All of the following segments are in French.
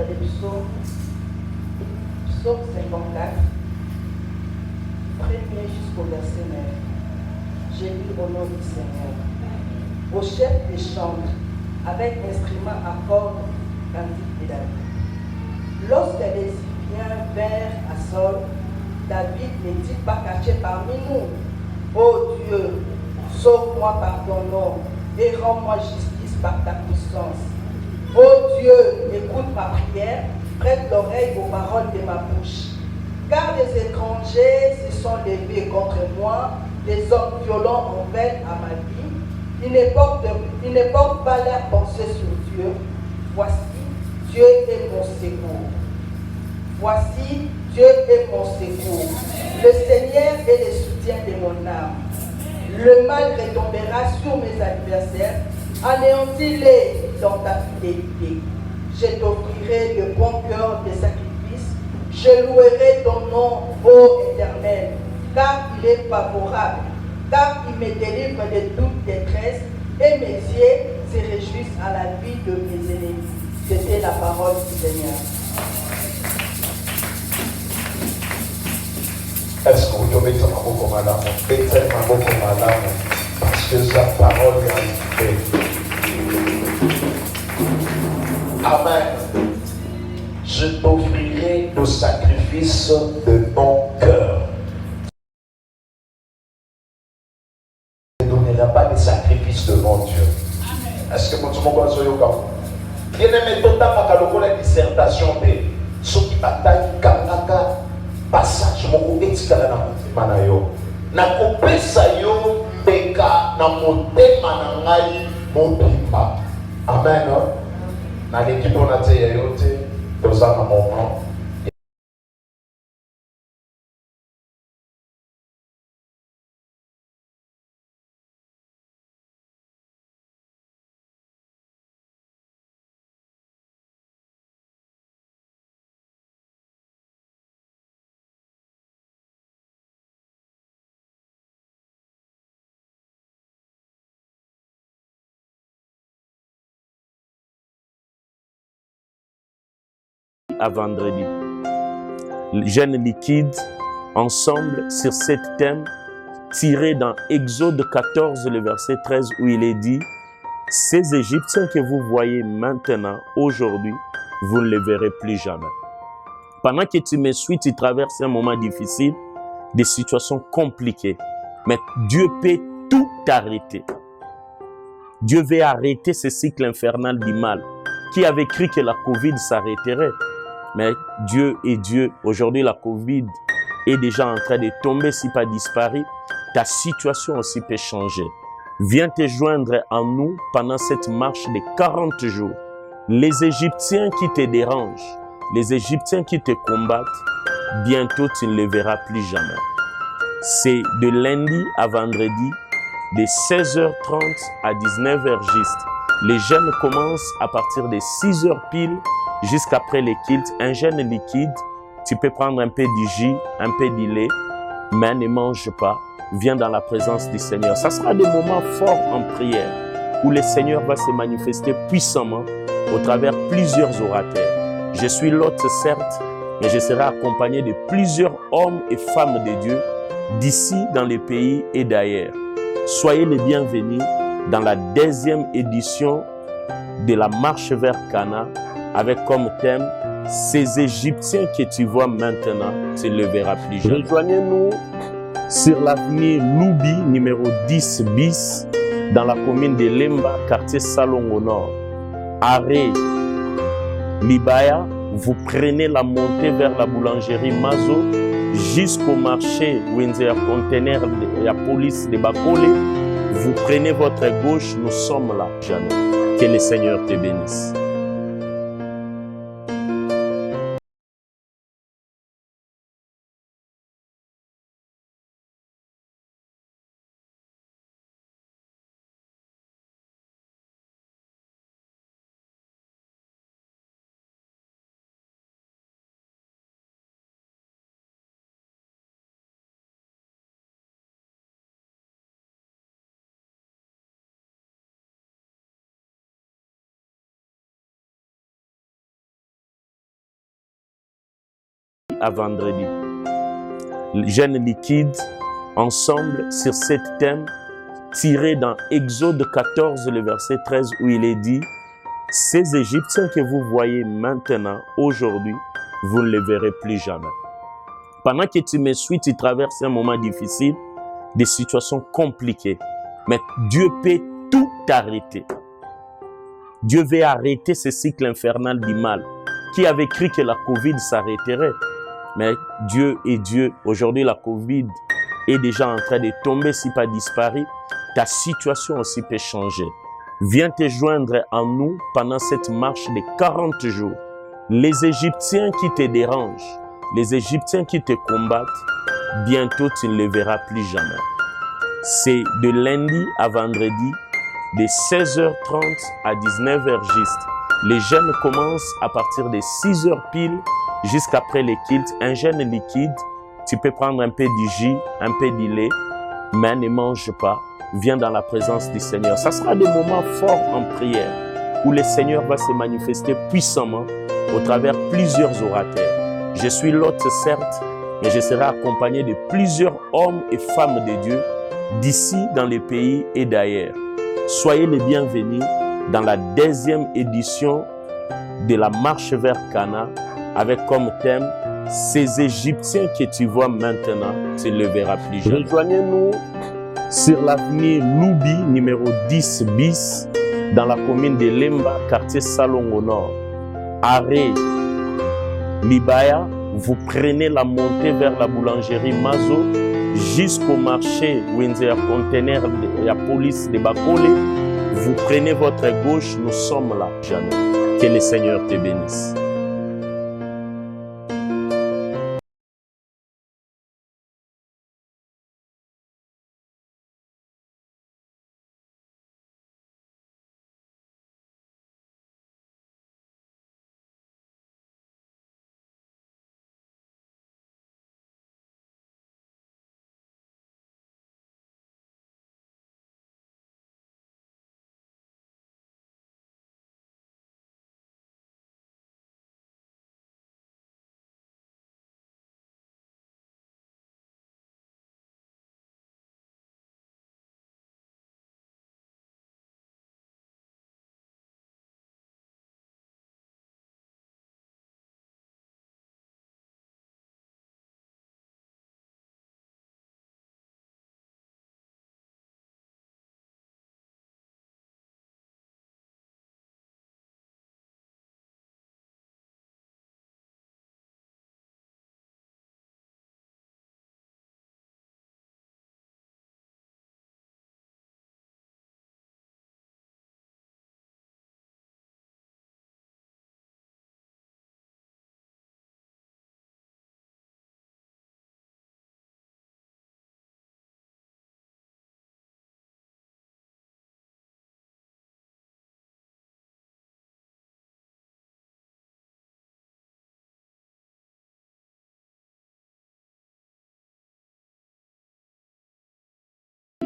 des psaumes, psaume 54, premier jusqu'au verset 9. J'ai lu au nom du Seigneur. Au chef des chantres, avec instrument à cordes, cantique et David. Lorsque les Syriens vinrent à Saul, David n'est-il pas caché parmi nous? Ô Dieu, sauve-moi par ton nom et rends-moi justice par ta puissance. Ô Dieu, écoute ma prière, prête l'oreille aux paroles de ma bouche. Car les étrangers se sont levés contre moi, les hommes violents en veine à ma vie. Ils ne portent pas leur pensée sur Dieu. Voici, Dieu est mon secours. Voici, Dieu est mon secours. Le Seigneur est le soutien de mon âme. Le mal retombera sur mes adversaires. Anéantis-les dans ta fidélité. Je t'offrirai de bon cœur des sacrifices. Je louerai ton nom, ô Éternel, car il est favorable, car il me délivre de toute détresse et mes yeux se réjouissent à la vie de mes ennemis. C'était la parole du Seigneur. Est-ce que vous devez mettre un mot comme madame? Mettez un mot comme madame, parce que sa parole est arrivée. Amen. Je t'offrirai le sacrifice de mon cœur. Je ne donnerai pas de sacrifice devant Dieu. Est-ce que vous avez dit que bien-aimé, tout à la dissertation de ce qui bataille kanaka passage moko etikala na motema na yo nakopesa yo peka na motema na ngai mobimba. Amen. Naleki mpona te ya yo te toza na moment. À vendredi. Jeûne liquide, ensemble sur cet thème tiré dans Exode 14, le verset 13, où il est dit « Ces Égyptiens que vous voyez maintenant, aujourd'hui, vous ne les verrez plus jamais. » Pendant que tu me suis, tu traverses un moment difficile, des situations compliquées. Mais Dieu peut tout arrêter. Dieu veut arrêter ce cycle infernal du mal. Qui avait cru que la Covid s'arrêterait? Mais Dieu est Dieu. Aujourd'hui, la Covid est déjà en train de tomber, si pas disparu. Ta situation aussi peut changer. Viens te joindre à nous pendant cette marche de 40 jours. Les Égyptiens qui te dérangent, les Égyptiens qui te combattent, bientôt tu ne les verras plus jamais. C'est de lundi à vendredi, de 16h30 à 19h juste. Les jeûnes commencent à partir de 6h pile jusqu'après les kilts. Un jeûne liquide, tu peux prendre un peu du jus, un peu de lait, mais ne mange pas. Viens dans la présence du Seigneur. Ça sera des moments forts en prière où le Seigneur va se manifester puissamment au travers plusieurs orateurs. Je suis l'hôte, certes, mais je serai accompagné de plusieurs hommes et femmes de Dieu d'ici, dans les pays et d'ailleurs. Soyez les bienvenus dans la 2e édition de la marche vers Cana, avec comme thème « Ces Égyptiens que tu vois maintenant, tu ne les verras plus jamais ». Rejoignez-nous sur l'avenue Loubi, numéro 10 bis, dans la commune de Lemba, quartier Salon au Nord. Arrêt Libaya, vous prenez la montée vers la boulangerie Mazo, jusqu'au marché Windsor Container de la police de Bakole. Vous prenez votre gauche, nous sommes là. Jamais. Que le Seigneur te bénisse. à vendredi. Jeûne liquide, ensemble sur cet thème tiré dans Exode 14, le verset 13, où il est dit « Ces Égyptiens que vous voyez maintenant, aujourd'hui, vous ne les verrez plus jamais. » Pendant que tu me suis, tu traverses un moment difficile, des situations compliquées. Mais Dieu peut tout arrêter. Dieu veut arrêter ce cycle infernal du mal. Qui avait cru que la Covid s'arrêterait? Mais Dieu est Dieu. Aujourd'hui, la Covid est déjà en train de tomber, si pas disparu. Ta situation aussi peut changer. Viens te joindre à nous pendant cette marche de 40 jours. Les Égyptiens qui te dérangent, les Égyptiens qui te combattent, bientôt tu ne les verras plus jamais. C'est de lundi à vendredi, de 16h30 à 19h juste. Les jeûnes commencent à partir de 6h pile jusqu'après les kilts. Un jeûne liquide, tu peux prendre un peu du jus, un peu de lait, mais ne mange pas. Viens dans la présence du Seigneur. Ça sera des moments forts en prière où le Seigneur va se manifester puissamment au travers plusieurs orateurs. Je suis l'hôte, certes, mais je serai accompagné de plusieurs hommes et femmes de Dieu d'ici, dans les pays et d'ailleurs. Soyez les bienvenus dans la 2e édition de la marche vers Cana avec comme thème « Ces Égyptiens que tu vois maintenant, tu ne les verras plus jamais ». Rejoignez-nous sur l'avenue Loubi, numéro 10 bis, dans la commune de Lemba, quartier Salongo Nord. Arrêt Libaya, vous prenez la montée vers la boulangerie Mazo jusqu'au marché où il y a un conteneur de la police de Bakole. Vous prenez votre gauche, nous sommes là. Jamais. Que le Seigneur te bénisse.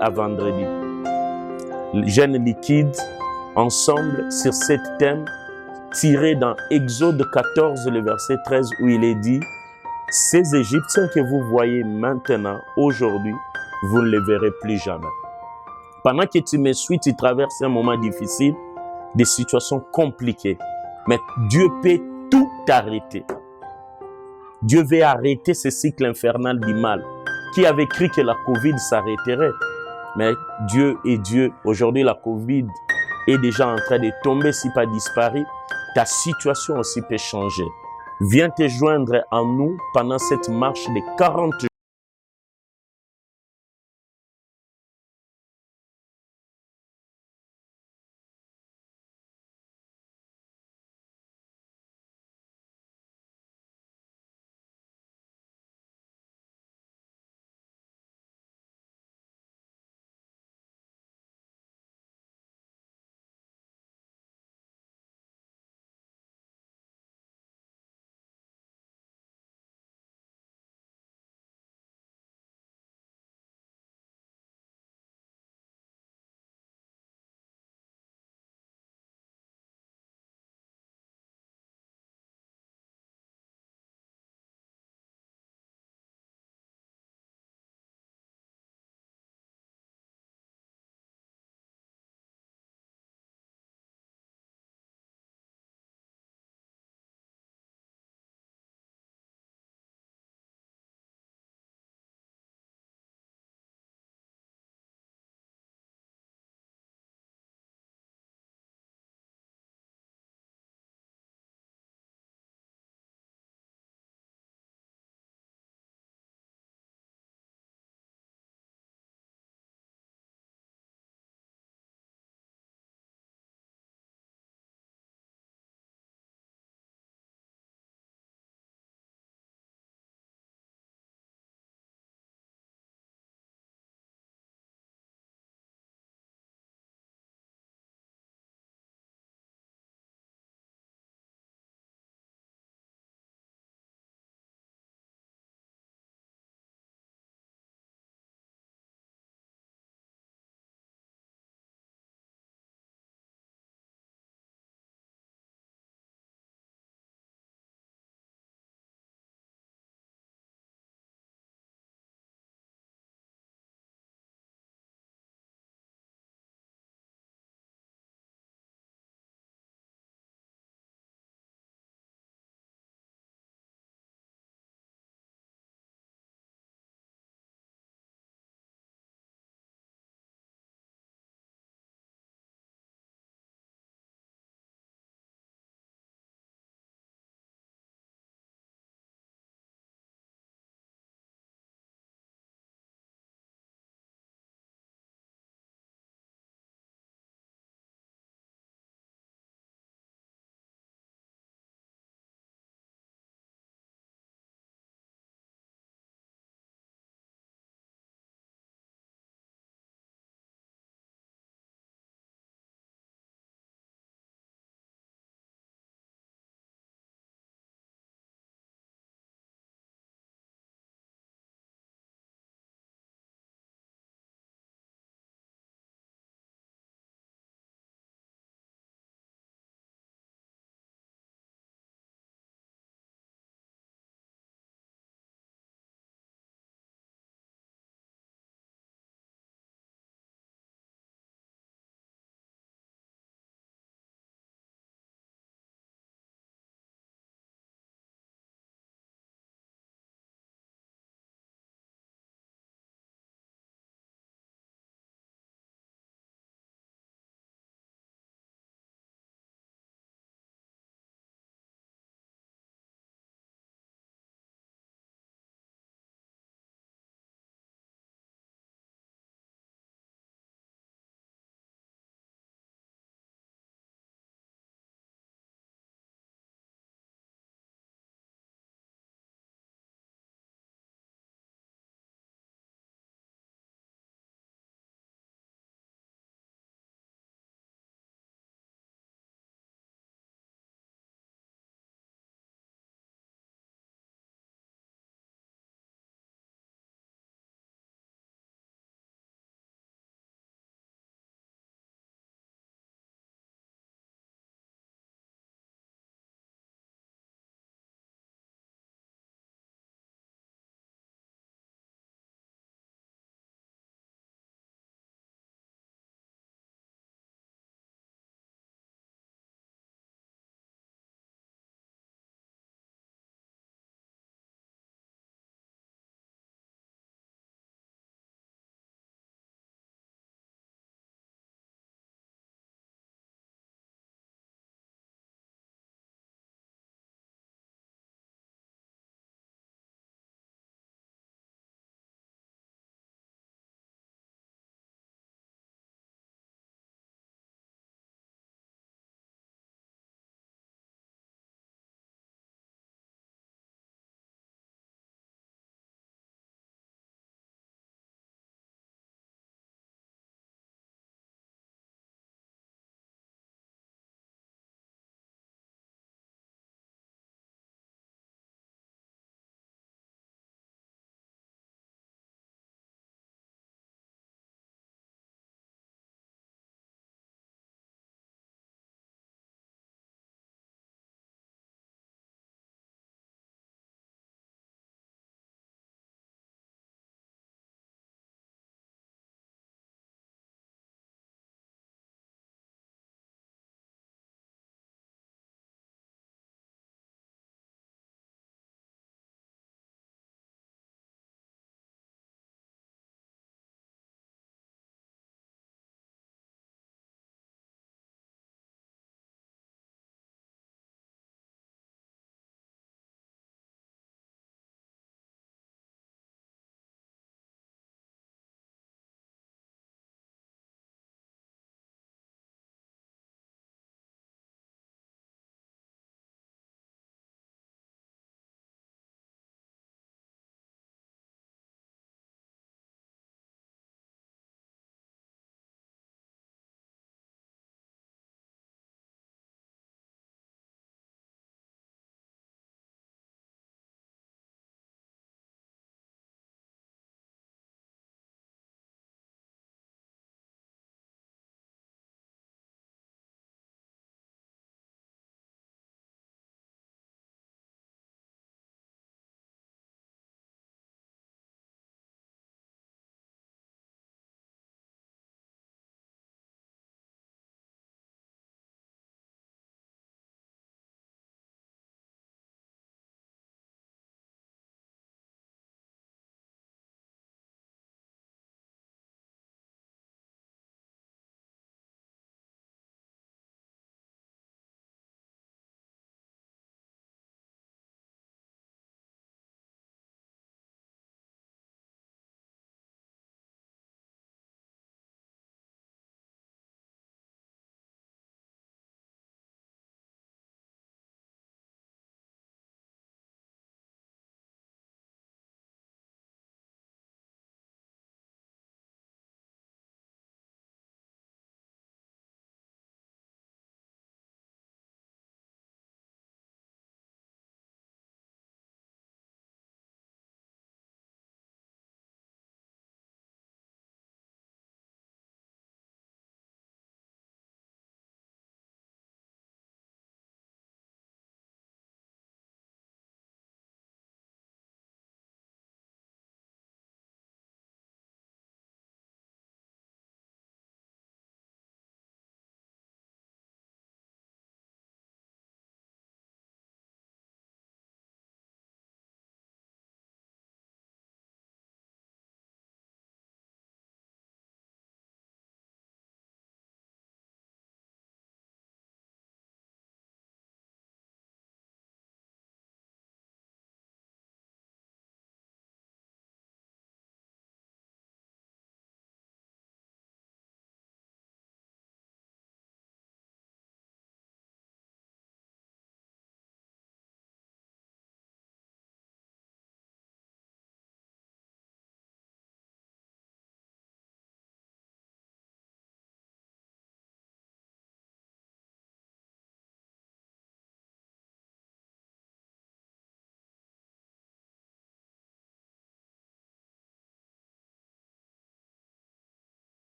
À vendredi. Jeûne liquide, ensemble sur cet thème tiré dans Exode 14, le verset 13, où il est dit « Ces Égyptiens que vous voyez maintenant, aujourd'hui, vous ne les verrez plus jamais. » Pendant que tu me suis, tu traverses un moment difficile, des situations compliquées. Mais Dieu peut tout arrêter. Dieu veut arrêter ce cycle infernal du mal. Qui avait cru que la Covid s'arrêterait? Mais Dieu est Dieu. Aujourd'hui, la Covid est déjà en train de tomber, si pas disparu. Ta situation aussi peut changer. Viens te joindre à nous pendant cette marche de 40 jours.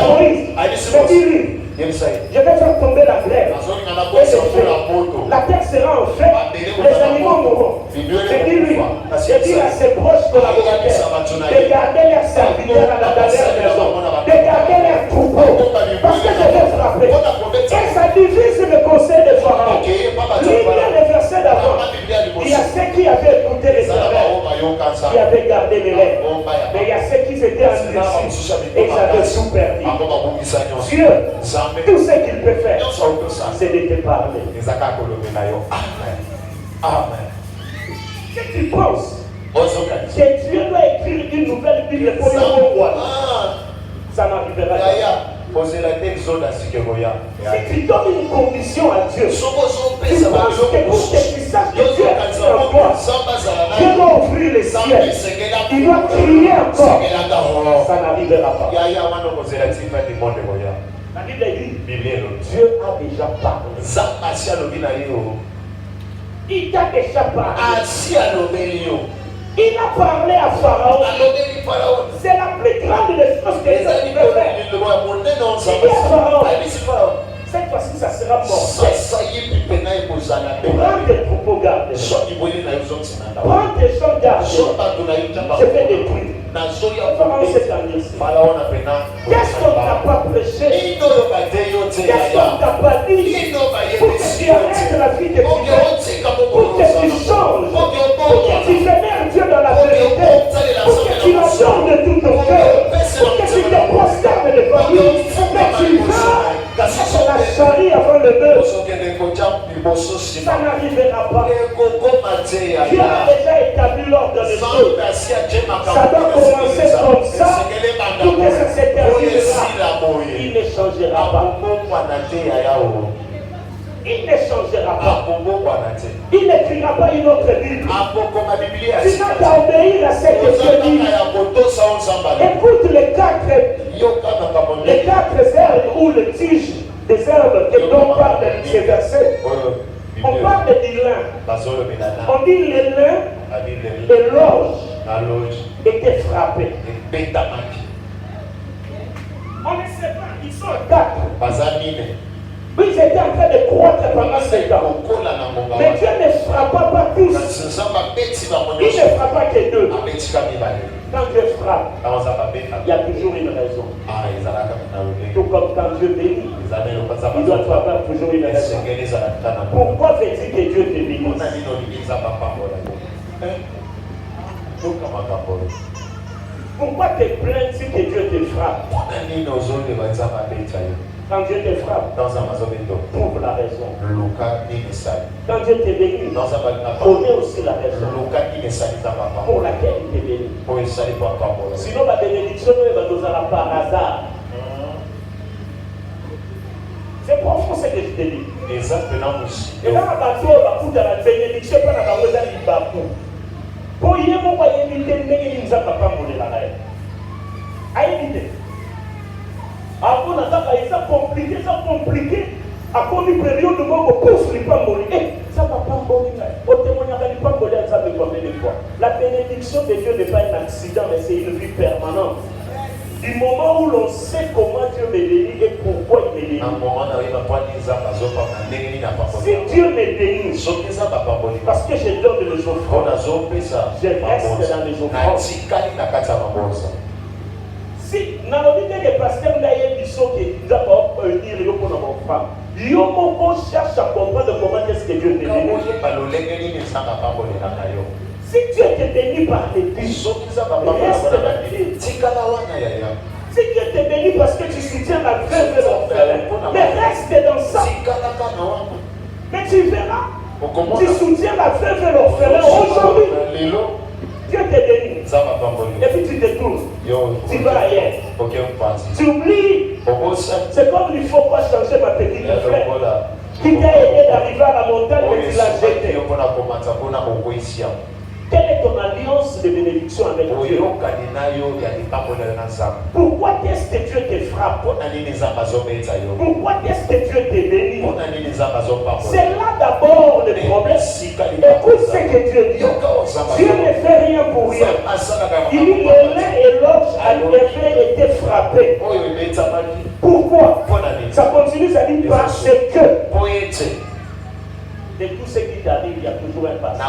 Moïse, mais dis-lui, je vais faire tomber la grève. La terre sera en fête, les animaux mourront. Mais dis-lui, je dis à ses proches collaborateurs de garder leurs serviteurs dans leur maison, de garder leurs troupeaux, parce que je vais frapper. Et ça divise le conseil de Pharaon. Lis bien le verset d'avant. Il y a ceux qui avaient écouté les serveurs, qui avaient gardé les lèvres. Mais il y a ceux qui étaient endurcis et ils avaient tout perdu. Dieu, tout ce qu'il peut faire, c'est de te parler. Amen. Qu'est-ce que tu penses que Dieu doit écrire une nouvelle Bible pour le monde? Ça n'arrivera pas. Si tu donnes une condition à Dieu, tu penses que pour que tu saches que Dieu est en toi, Dieu doit ouvrir les ciels. Il doit crier encore. Ça n'arrivera pas. La Bible dit, Dieu a déjà parlé. Il t'a déjà parlé. Il a parlé à Pharaon. C'est la plus grande des choses que Dieu peut faire. Il dit à Pharaon, cette fois-ci, ça sera mortel. Prends tes troupeaux gardés. Prends tes champs gardés. Je vais détruire. Pharaon s'est endurci. Qu'est-ce qu'on t'a pas prêché? Qu'est-ce qu'on t'a pas dit? Pour que tu arrêtes la vie de Dieu. Pour que tu changes. Pour que tu vénères Dieu dans la vérité. Pour que tu l'adores de tout ton cœur. Pour que tu te prosternes devant lui. Mais tu vas chercher la charrie avant le bœuf. Ça n'arrivera pas. Dieu a déjà établi l'ordre des choses. Ça doit commencer comme ça. Tout que ça se terminera. Il ne changera pas. Il ne changera pas. Il n'écrira pas une autre Bible. Tu n'as qu'à obéir à ce que Dieu dit. Écoute les quatre herbes ou le tige des herbes dont parle ces versets. On parle du lin. On dit le lin et l'orge étaient frappés. On ne sait pas, ils sont quatre. Ils étaient en train de croître pendant 7 ans. Mais Dieu ne frappa pas tous. Il ne frappa que 2. Quand Dieu frappe, il y a toujours une raison. Tout comme quand Dieu bénit, il doit avoir toujours une raison. Pourquoi veux-tu que Dieu te bénisse? Pourquoi te plains-tu que Dieu te frappe? Quand Dieu te frappe, trouve la raison. Quand Dieu te bénit, connais aussi la raison pour laquelle il te bénit. Sinon, la bénédiction nous allons par hasard. C'est profond ce que je te dis. Et là, la bénédiction, pas la bénédiction. Pour y aller, on va éviter de nous apprendre la règle. À éviter. Avant, c'est compliqué. À cause d'une période de mort, pouf, il ne pas mourir. Ça ne va pas mourir. Au témoignage, il ne va pas mourir. Ça me combien de fois. La bénédiction de Dieu n'est pas un accident, mais c'est une vie permanente. Du moment où l'on sait comment Dieu me bénit et pourquoi il me bénit. Si Dieu me bénit, parce que je donne les offrandes, je reste dans les offrandes. Si, dans le milieu des pasteurs, il y a des choses qui doivent dire pour nos femmes. On cherche à comprendre comment est-ce que Dieu te bénit. Si Dieu te bénit par l'Église, reste là-dessus. Si Dieu te bénit parce que tu soutiens la veuve et l'orphelin, mais reste dans ça. Mais tu verras, tu soutiens la veuve et l'orphelin aujourd'hui. Dieu te bénit. Et puis tu te tournes. Tu vas ailleurs. Tu oublies. C'est comme il ne faut pas changer ma petite frère qui t'a aidé d'arriver à la montagne et tu l'as jeté. Quelle est ton alliance de bénédiction avec Dieu? Pourquoi est-ce que Dieu te frappe? Pourquoi est-ce que Dieu te bénit? C'est là d'abord le problème. Écoute ce que Dieu dit. Dieu ne fait rien pour rien. Il dit le lin et l'orge avait été frappé. Pourquoi? Ça continue, ça dit parce que de tout ce qui t'arrive, il y a toujours un passé.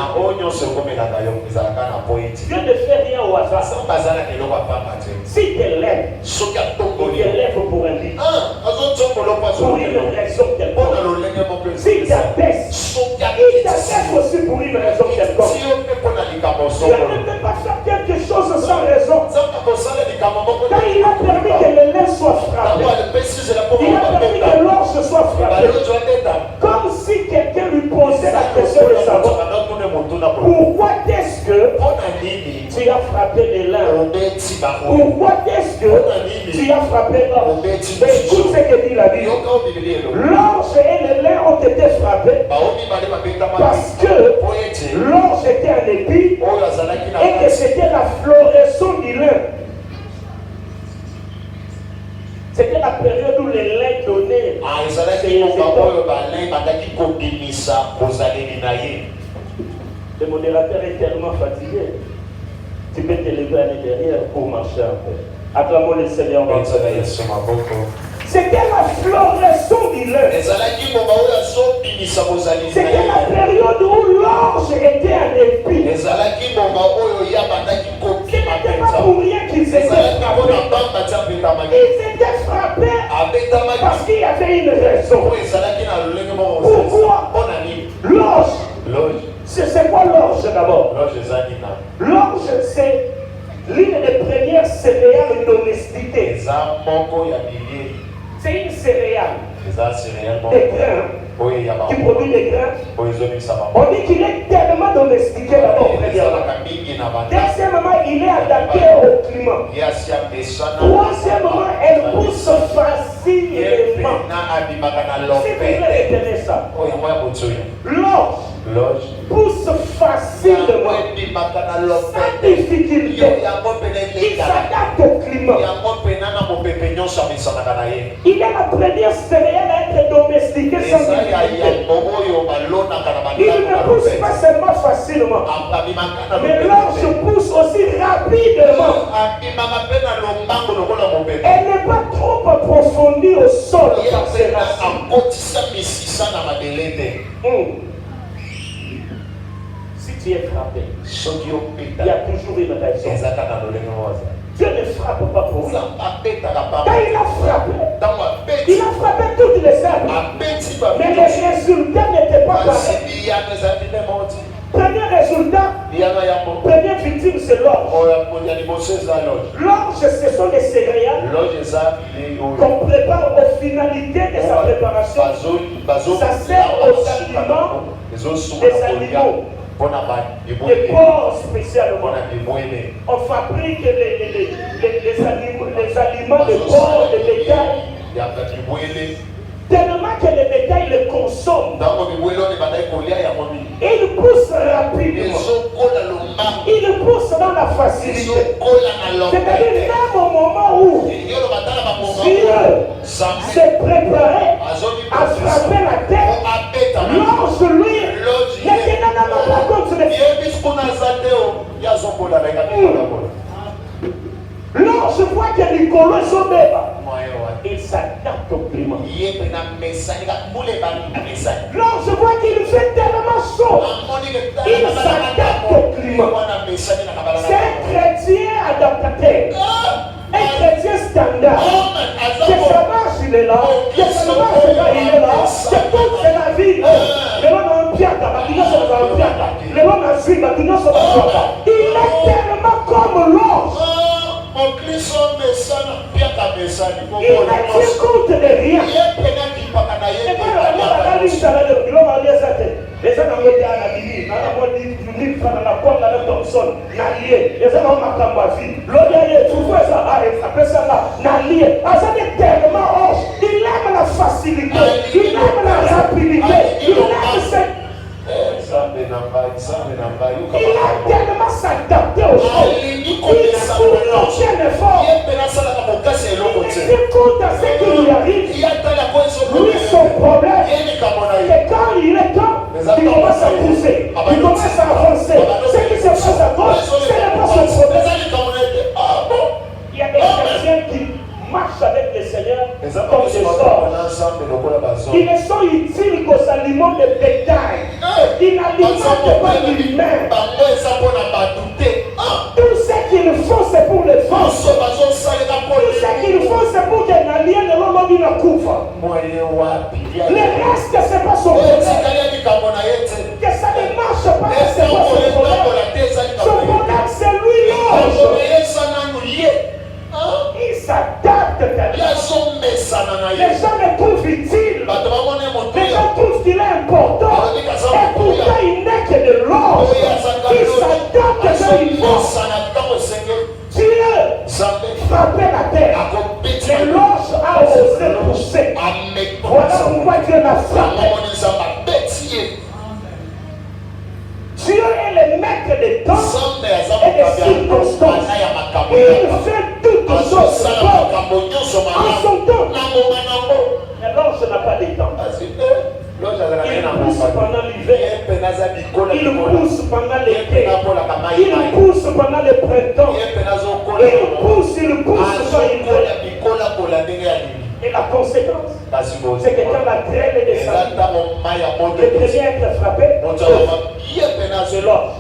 Dieu ne fait rien au hasard. Si tu l'aimes, il t'élève pour un but. Pour une raison quelconque. Si tu abaisses, il t'abaisse aussi pour une raison quelconque. Dieu ne peut pas faire quelque chose sans raison. Quand il a permis que le lait soit frappé, il a permis que l'orge soit frappé. Comme si quelqu'un lui posait la question de savoir pourquoi est-ce que tu as frappé les lins? Pourquoi est-ce que tu as frappé l'orge? Écoute ce que dit la Bible. L'orge et le lin ont été frappés parce que l'orge était un épi et que c'était la floraison du lin. C'était la période où les laits donnaient. Le modérateur est tellement fatigué. Tu peux te lever à l'intérieur pour marcher un peu. Acclamons le Seigneur. C'était la floraison du lait. C'était la période où l'orge était un épi. Ce n'était pas pour rien qu'ils étaient frappés. Ils étaient frappés parce qu'il y avait une raison. Pourquoi? L'orge. C'est quoi l'orge d'abord? L'orge, c'est l'une des premières céréales domestiquées. C'est une céréale. Des grains. Qui produit des grains. On dit qu'il est tellement domestiqué d'abord, premièrement. Deuxièmement, il est adapté au climat. Troisièmement, elle pousse facilement. Si vous voulez retenir ça, l'orge pousse facilement, sans difficulté. Il s'adapte au climat. Il est la première céréale à être domestiquée sans difficulté. Il ne pousse pas seulement facilement, mais l'orge pousse aussi rapidement. Elle n'est pas trop approfondie au sol par ses racines. Si tu es frappé, il y a toujours une raison. Dieu ne frappe pas pour ça. Quand il a frappé toutes les âmes. Mais les résultats n'étaient pas pareils. Premier résultat, première victime, c'est l'orge. L'orge, ce sont des céréales qu'on prépare aux finalités de sa préparation. Ça sert aux aliments des animaux. Des porcs spécialement. On fabrique les aliments de porcs, de bétail. Tellement que le bétail le consomme. Il pousse rapidement. Il pousse dans la facilité. C'est-à-dire même au moment où Dieu s'est préparé à frapper la terre, l'orge lui n'était pas contre les l'orge voit que Nicolas est sauvé. Il s'adapte au climat. L'orge voit qu'il fait tellement chaud. Il s'adapte au climat. C'est un chrétien adaptateur. Un chrétien standard. Que ça marche, il est là. Que ça marche, il est là. Que tout c'est la vie. Le homme a un piata. Le homme a un zimba. Il est tellement comme l'orge. Il ne compte de rien. Il aime la facilité, il aime la rapidité, il aime cette... Il a tellement s'adapté aux choses. Il a pour aucun effort. Il écoute à ce qui lui arrive. Lui, son problème, c'est quand il est temps, il commence à pousser, il commence à avancer. Ce qui se passe à gauche, ce n'est pas son problème. Il y a Le reste, c'est pas son problème. Que ça ne marche pas, c'est pas son problème. Son problème, c'est lui l'ange. Il s'adapte tellement. Les gens le trouvent utile. Les gens trouvent qu'il est important. Et pourtant, il n'est que de l'ange. Il s'adapte quand il faut. Dieu frappait la terre. Mais l'ange a osé pousser. Voilà pourquoi Dieu l'a frappé. Dieu est le maître des temps et des circonstances. Il fait toutes choses en son temps. Mais l'ange n'a pas de temps. Il pousse pendant l'hiver. Il pousse pendant l'été. Il pousse pendant le printemps. Il pousse quand il veut. Et la conséquence, c'est que quand la grêle est descendue, le premier à être frappé, c'est l'ange.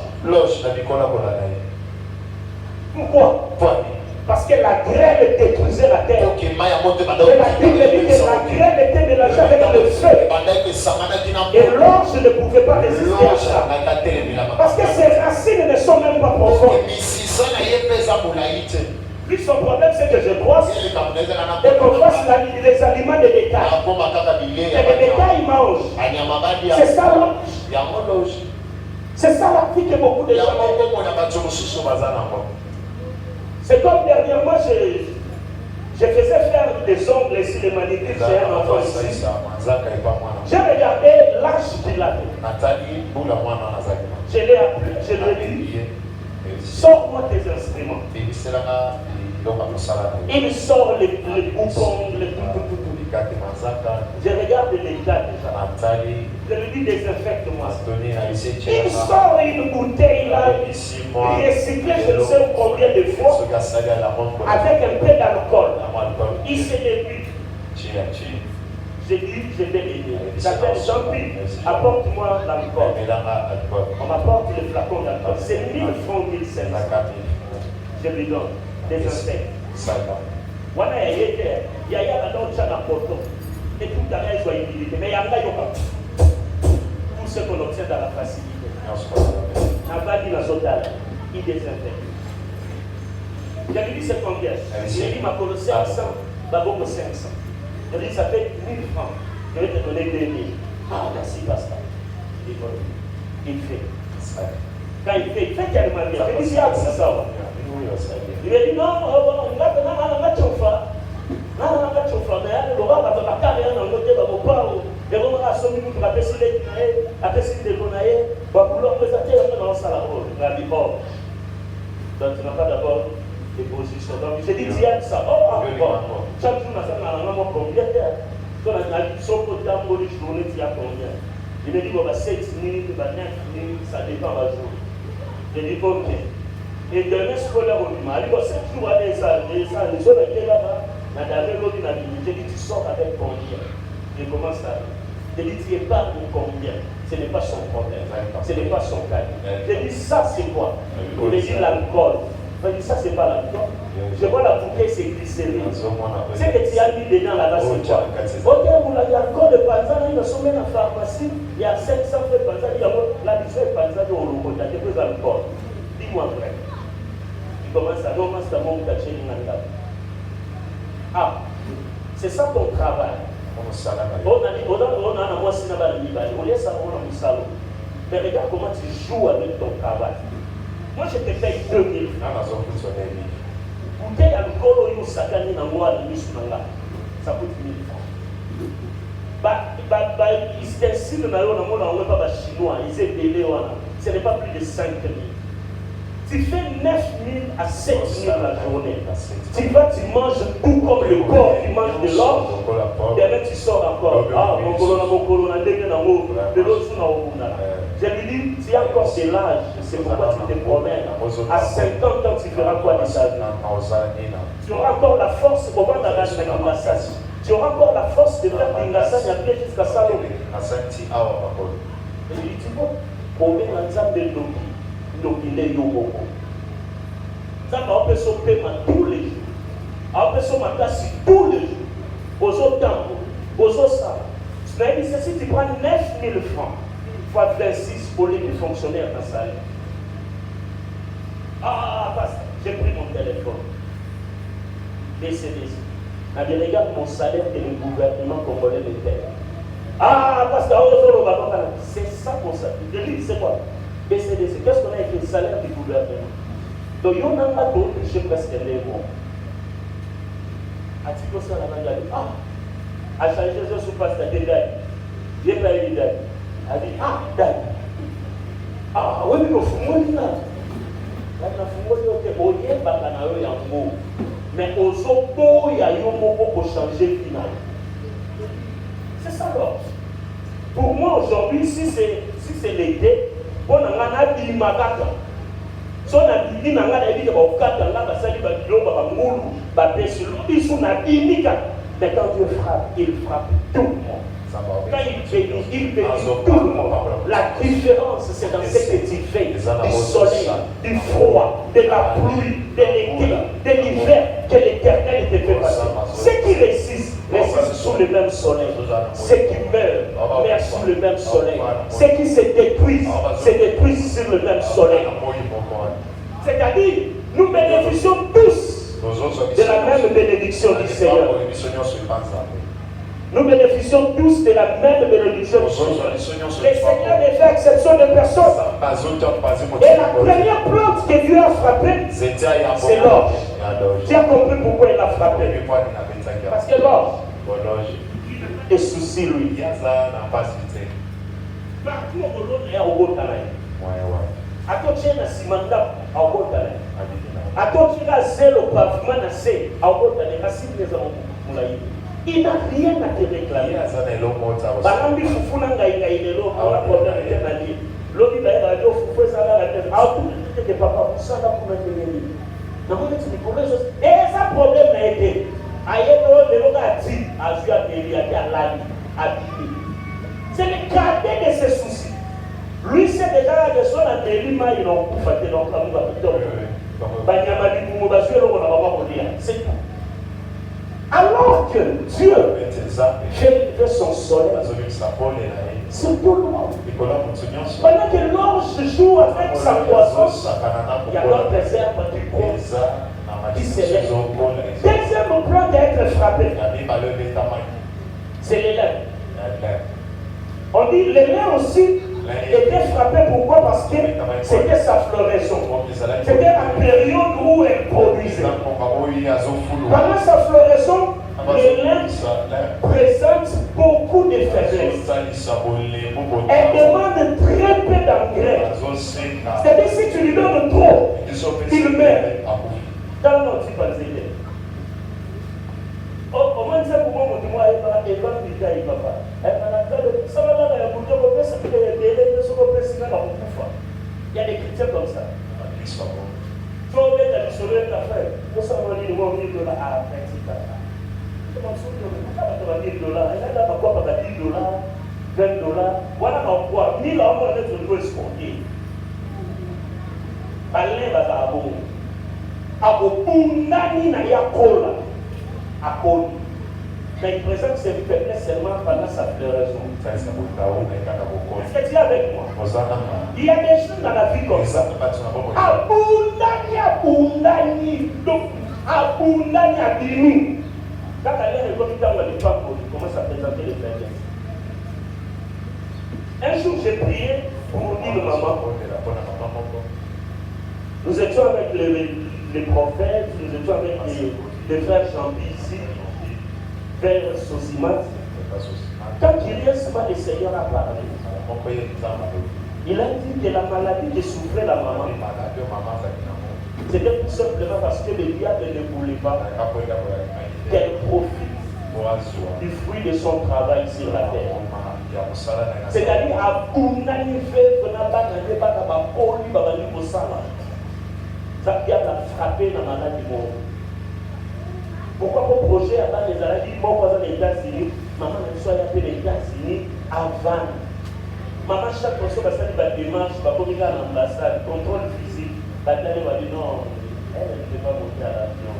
Pourquoi? Parce que la grêle détruisait la terre. Et la Bible dit que la grêle était mélangée avec le feu. Et l'ange ne pouvait pas résister à ça. Parce que ses racines ne sont même pas profondes. Lui, son problème, c'est que je brosse et qu'on fasse les aliments de bétail. Et les bétails mangent. C'est ça l'ange. C'est ça la vie que beaucoup de gens ont. C'est comme dernièrement, je faisais faire des ongles ici, les manicures, j'ai un enfant ici. J'ai regardé l'âge qu'il avait. Je l'ai appelé, je lui ai dit, sors-moi tes instruments. Il sort les boutons, les tout. Je regarde les gars déjà. Je lui dis désinfecte-moi. Il sort une bouteille là, recyclée je ne sais combien de fois, avec un peu d'alcool. Il se débute. J'ai dit, je vais l'aider. J'appelle Jean-Pierre, apporte-moi l'alcool. On m'apporte le flacon d'alcool. C'est 1000 francs, 1500. Je lui donne. Désinfecte. Voilà, il y a un poto. Et tout à l'heure, soit humilité. Mais il y a un tout ce qu'on obtient dans la facilité. Nabadi la zotale, il désinfecte. Je lui dis c'est combien? Il dit ma colo 500, Baboko 500. Je lui dis ça fait 1000 francs. Je vais te donner 2000. Ah, merci, basta. Il fait. Quand il fait tellement bien. Je lui dis, ah, c'est ça. Il m'a dit non, on va chofa. Mais le roi va te marquer un autre de mon père. Et on va assommer nous pour appeler les déconaïs. On va vouloir présenter dans la salle. Il m'a dit, oh. Donc tu n'as pas d'abord des positions. Donc j'ai dit, tiens, ça. Oh, bon. Chaque jour, on a combien de temps? Quand on a dit, son côté d'amour, les journées, tu as combien? Il m'a dit, bon, 7 minutes, 9 minutes, ça dépend par jour. J'ai dit, ok. Et demain, scolaire au Lima, il y a 7 jours à des salles, les autres étaient là-bas. J'ai dit, tu sors avec combien? Je commence à. J'ai dit, tu es pas pour combien? Ce n'est pas son problème. Ce n'est pas son cas. J'ai dit, ça c'est quoi? Il m'a dit, l'alcool. Il m'a dit, ça c'est pas l'alcool. Je vois la bouteille, c'est glycérine. C'est que tu as mis dedans là-bas, c'est quoi? Ok, vous l'avez encore de Panzan, il y a sommet dans la pharmacie, il y a 500 frais de Panzan, il y a la mission de Panzan au robot, il y a quelques alcool. Dis-moi vrai. Il commence à dire, ah, c'est ça ton travail. On a mais regarde comment tu joues avec ton travail. Moi je te paye 2000 francs. Bouteille alcool au sakani na moi de misnanga. Ça coûte 1000 francs. Ils décident na yo na mona on pas chinois, ils étaient là. Ce n'est pas plus de 5 000. Tu fais 9 000 à 7 000 la journée. Tu vas, tu manges tout comme le corps qui mange de l'or. Et même tu sors encore. Ah, mon colon, de l'autre, je lui dis, tu as encore de l'âge, c'est pourquoi tu te promènes. À 50 ans, tu feras quoi de ta vie? Tu auras encore la force, au moment de la tu auras encore la force de faire des gassages jusqu'à Salomé. Je lui dis, tu vois, combien l'ensemble de l'eau? Donc il est yoboko. Ça va appeler son paiement tous les jours. Appeler son matas tous les jours. Aux autres temps, aux autres ça. Mais si tu prends 9 000 francs, fois 26 pour les fonctionnaires dans sa salaire. Ah, pasteur, j'ai pris mon téléphone. BCDC. Je regarde mon salaire que le gouvernement congolais me paie. Ah, parce que c'est ça qu'on s'appelle. Je dis, c'est quoi? BCDC. Qu'est-ce qu'on a avec le salaire du gouvernement? Donc, il y en a pas d'autres, je sais presque les mots. A-t-il que ça, la main, ah, à changer ce sous passe de Dali. J'ai pas eu Dali. Elle dit, ah, Dali. Ah, oui, mais au fond, il y a. Mais aux autres, il y a eu un moment pour changer final. C'est ça l'ordre. Pour moi aujourd'hui, si c'est l'été, on a un peu de magata. Si on a dit qu'on a dit qu'on a dit mais quand Dieu frappe, il frappe tout le monde. Quand il bénit tout le monde. La différence, c'est dans ce que tu fais. Du soleil, du froid, de la pluie, de l'été, de l'hiver, que l'Éternel te fait passer. Ceux qui résistent sous le même soleil. Ceux qui meurent sous le même soleil. Ceux qui se détruisent sur le même soleil. C'est-à-dire, nous bénéficions tous de la même bénédiction du Seigneur. Nous bénéficions tous de la même bénédiction du Seigneur. Le Seigneur ne fait exception de personne. Et la première plante que Dieu a frappée, c'est l'orge. Tu as compris pourquoi il a frappé? Parce que l'orge est souci lui. Partout au Londres et au Gotalaï. À côté de Simanda, au Gotalaï. À côté de Zélo Pavman, c'est au Gotalaï. Il n'a rien à te réclamer. Balambi Fufuna Ngaïgaïdelo, on a problème avec un allié. L'autre d'ailleurs a dit au Fufou, ça va la tête. Ah, tout le monde était papa, ça va pour mettre les lignes. Non, mais c'est pour les choses. Et ça, problème n'a été. Aïe, le monde a dit, a vu à Béli, a dit à Lali, à Bibi. C'est le cadet de ses soucis. Lui, c'est déjà la question à Béli, mais ils ont fait donc la mouva. C'est tout. Alors que Dieu fait son soleil sur tout le monde. Pendant que l'orge joue avec sa croissance, il y a d'autres herbes qui s'élèvent. Deuxième plan d'être frappé, c'est les lèvres. On dit les lèvres aussi était frappée. Pourquoi? Parce que c'était sa floraison. C'était la période où elle produisait. Pendant sa floraison, les lèvres présentent beaucoup de faiblesses. Elle demande très peu d'engrais. C'est-à-dire si tu lui donnes trop, il meurt. Dans notre type de au moins, c'est pour moi, il y a des chrétiens comme ça. Il faut mettre la missionnaire de la frère. Pour ça, on dit $1 000 à 20 $. Comment ça, $1 000? Elle a quoi, $10, $20. Voilà pourquoi 1000 ans, on va être nouveau escompté. Balin va à bon. À Bundani na Yakola. À Koli. Mais il présente ses faiblesses seulement pendant sa floraison. Est-ce que tu es avec moi? Il y a des choses dans la vie comme ça. Abundani. Donc, Abundani Abini. Quand elle est revenue dans le temps, il commence à présenter les faiblesses. Un jour, j'ai prié pour mon dire maman. Nous étions avec les prophètes, nous étions avec les frères Champi ici, vers Sosimat. Quand curieusement le Seigneur a parlé, il a dit que la maladie que souffrait la maman, c'était tout simplement parce que le diable ne voulait pas qu'elle profite du fruit de son travail sur la terre. C'est-à-dire à Bounani fait venant pas poli babani bosala. Ça diable a frappé dans la maladie du monde. Pourquoi mon projet avant les maladies, moi aux États-Unis, maman ne soit appelée les États-Unis avant. Maman chaque fois que ça dit démarche, va communiquer à l'ambassade, contrôle physique, va dire non, elle ne peut pas monter à l'avion.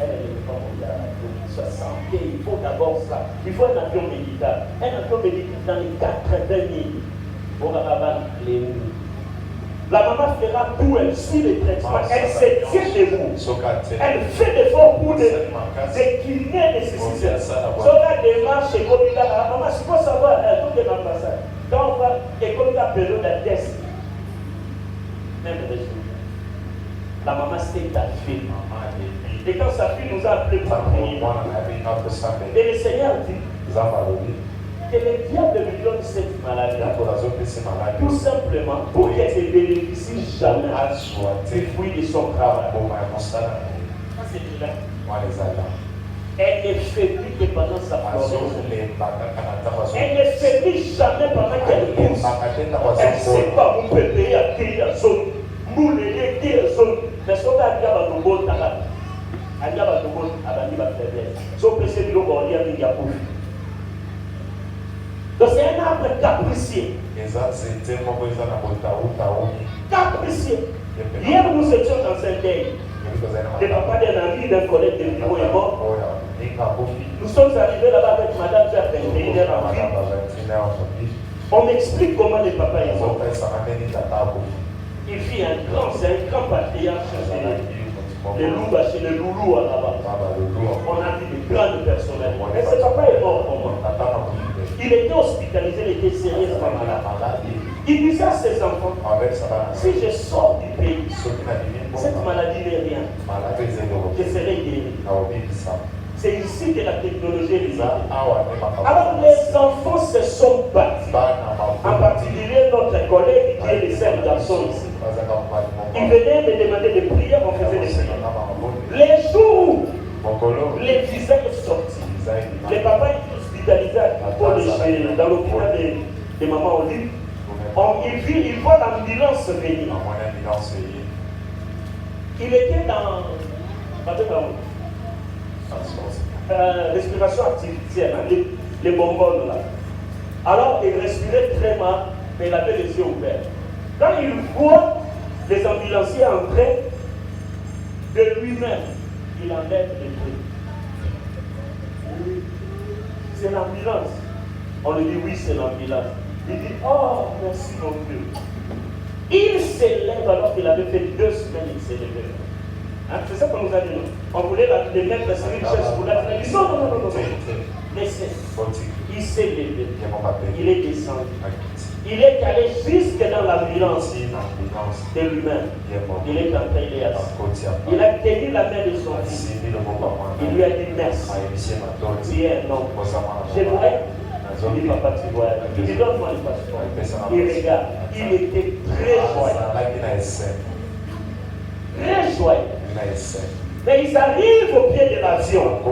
Elle n'est pas monter à l'avion. Ça santé, il faut d'abord ça. Il faut un avion médical. Un avion médical dans les 80 000. Pour les la maman fera tout, elle suit les traitements, elle se tient debout. Elle fait des efforts pour décliner les nécessités. Sur la démarche économique, la maman, il faut savoir, tout est dans le passage. Quand on va écouter la période de test, même les choses, la maman s'est affaire. Et quand sa fille nous a appelé pour prier, et le Seigneur dit que le diable lui donne cette maladie tout simplement pour qu'elle ne bénéficie jamais du fruit de son travail. Ça, c'est là. Elle ne faiblit que pendant sa floraison. Elle ne faiblit jamais pendant qu'elle pousse. Elle ne sait pas où peut payer à qui la zone. Moulé, qui la zone. Mais ce qu'on a dit à Badogo, à Badogo, à Baniba faiblesse. Si on peut se dire qu'on y a mis à bouffer. Donc c'est un arbre capricieux. Capricieux. Hier nous étions dans un deuil. Le papa d'un ami, d'un collègue de bureau est mort. Nous sommes arrivés là-bas avec madame vers 21h en ville. On m'explique comment le papa est mort. Il fit un grand, c'est un grand patriarche. Les loups chez les loulous là-bas. On a vu de grandes personnalités. Mais ce papa est mort pour moi. Il était hospitalisé, il était sérieusement malade. Il disait à ses enfants, si je sors du pays, cette maladie n'est rien. Je serai guéri. C'est ici que la technologie est limitée. Alors les enfants se sont battus. En particulier notre collègue qui est le seul garçon ici. Il venait me demander des prières, on faisait des prières. Les jours où les visages sortis, les papas étaient hospitalisés dans l'hôpital de maman Olive. Il voit l'ambulance venir. Il était dans respiration artificielle, les bonbonnes là. Alors il respirait très mal, mais il avait les yeux ouverts. Quand il voit les ambulanciers entrer, de lui-même, il enlève les bruits. C'est l'ambulance. On lui dit oui, c'est l'ambulance. Il dit oh, merci mon Dieu. Il s'élève alors qu'il avait fait 2 semaines, il s'est levé. Hein? C'est ça qu'on nous a dit. On voulait les mettre sur une chaise pour la faire. Il dit non. Laissez. Il s'est levé. Il est descendu. Il est allé jusque dans l'ambulance de lui-même. Il est entré, il est assis. Il a tenu la main de son fils. Il lui a dit merci. Tu es un homme. Je voudrais. Il dit papa, tu vois. Il dit donne-moi le passeport. Il regarde. Il était très joyeux. Très joyeux. Mais ils arrivent au pied de l'avion. On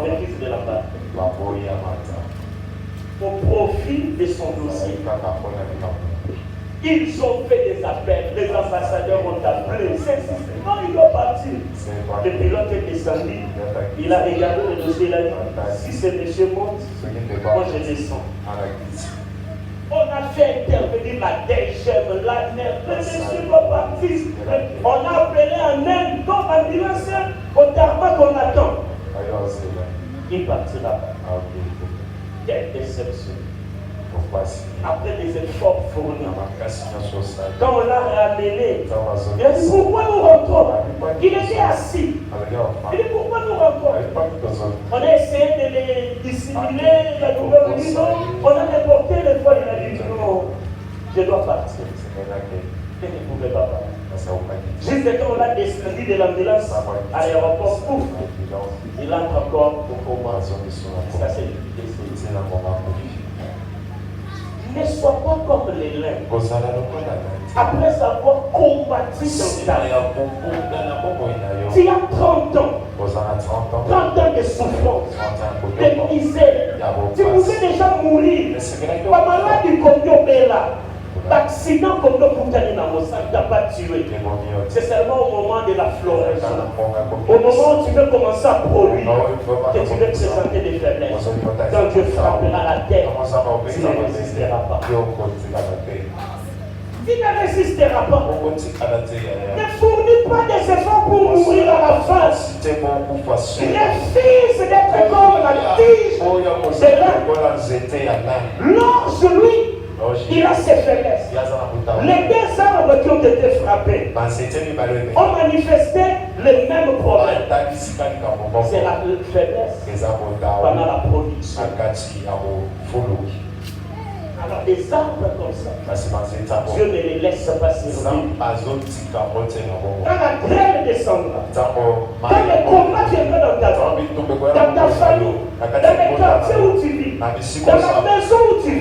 maîtrise de la barre. Au profit de son dossier. Ils ont fait des appels, les ambassadeurs ont appelé. Non, il doit partir. Le pilote est descendu, il a regardé le dossier, il a dit si ce monsieur monte, moi je descends. On a fait intervenir la DGM, la NER, le monsieur va partir. On a appelé un Inde, donc l'ambulance, au tarmac qu'on attend. Il partira. Quelle déception. Après des efforts fournis. Quand on l'a ramené, il a dit pourquoi nous rentrons? Il était assis. Il dit pourquoi nous rentrons? On a essayé de les dissimuler, la nouvelle union. On a reporté les fois, il a dit non, je dois partir. Il ne pouvait pas partir. Juste quand on l'a descendu de l'ambulance à l'aéroport, pouf, il entre encore au coma. Ça c'est décès. Ne sois pas comme les lins. Après avoir combattu ton talent, tu as 30 ans. 30 ans de souffrance, de misère. Tu pouvais déjà mourir. Pas malade comme Yobela. L'accident comme le Poutani Namosa ne t'a pas tué. C'est seulement au moment de la floraison. Au moment où tu veux commencer à produire, que tu veux présenter des faiblesses. Quand Dieu frappera la terre, tu ne résisteras pas. Tu ne résisteras pas. Ne fournis pas des efforts pour mourir à la femme refuse d'être comme la tige de l'âne. L'ange, lui, il a ses faiblesses. Les deux arbres qui ont été frappés ont manifesté les mêmes problèmes. C'est la faiblesse pendant la production. Alors des arbres comme ça, Dieu ne les laisse pas survivre. Quand la grêle descendra, quand le combat viendra dans ta vie, dans ta famille, dans les quartiers où tu vis, dans la maison où tu vis,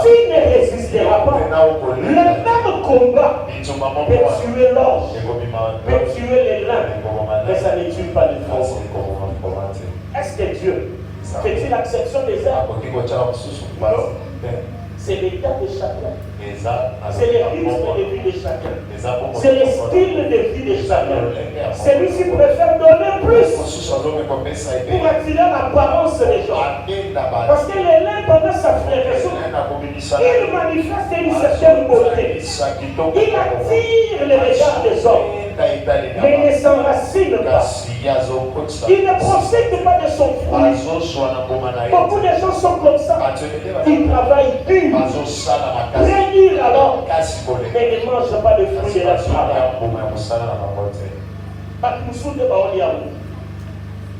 tu ne résisteras pas. Le même combat peut tuer l'orge, peut tuer les lins, mais ça ne tue pas les faux. Est-ce que Dieu fait-il l'exception des arbres? C'est l'état de chacun. C'est les rythmes de vie de chacun. C'est le style de vie de chacun. Celui-ci préfère donner plus pour attirer l'apparence des gens. Parce que les lins, pendant sa floraison, il manifeste une certaine beauté. Il attire les regards des hommes. Mais il ne s'enracine pas. Il ne profite pas de son fruit. Beaucoup de gens sont comme ça. Ils travaillent dur. Très dur alors. Mais ne mangent pas de fruits de la travail.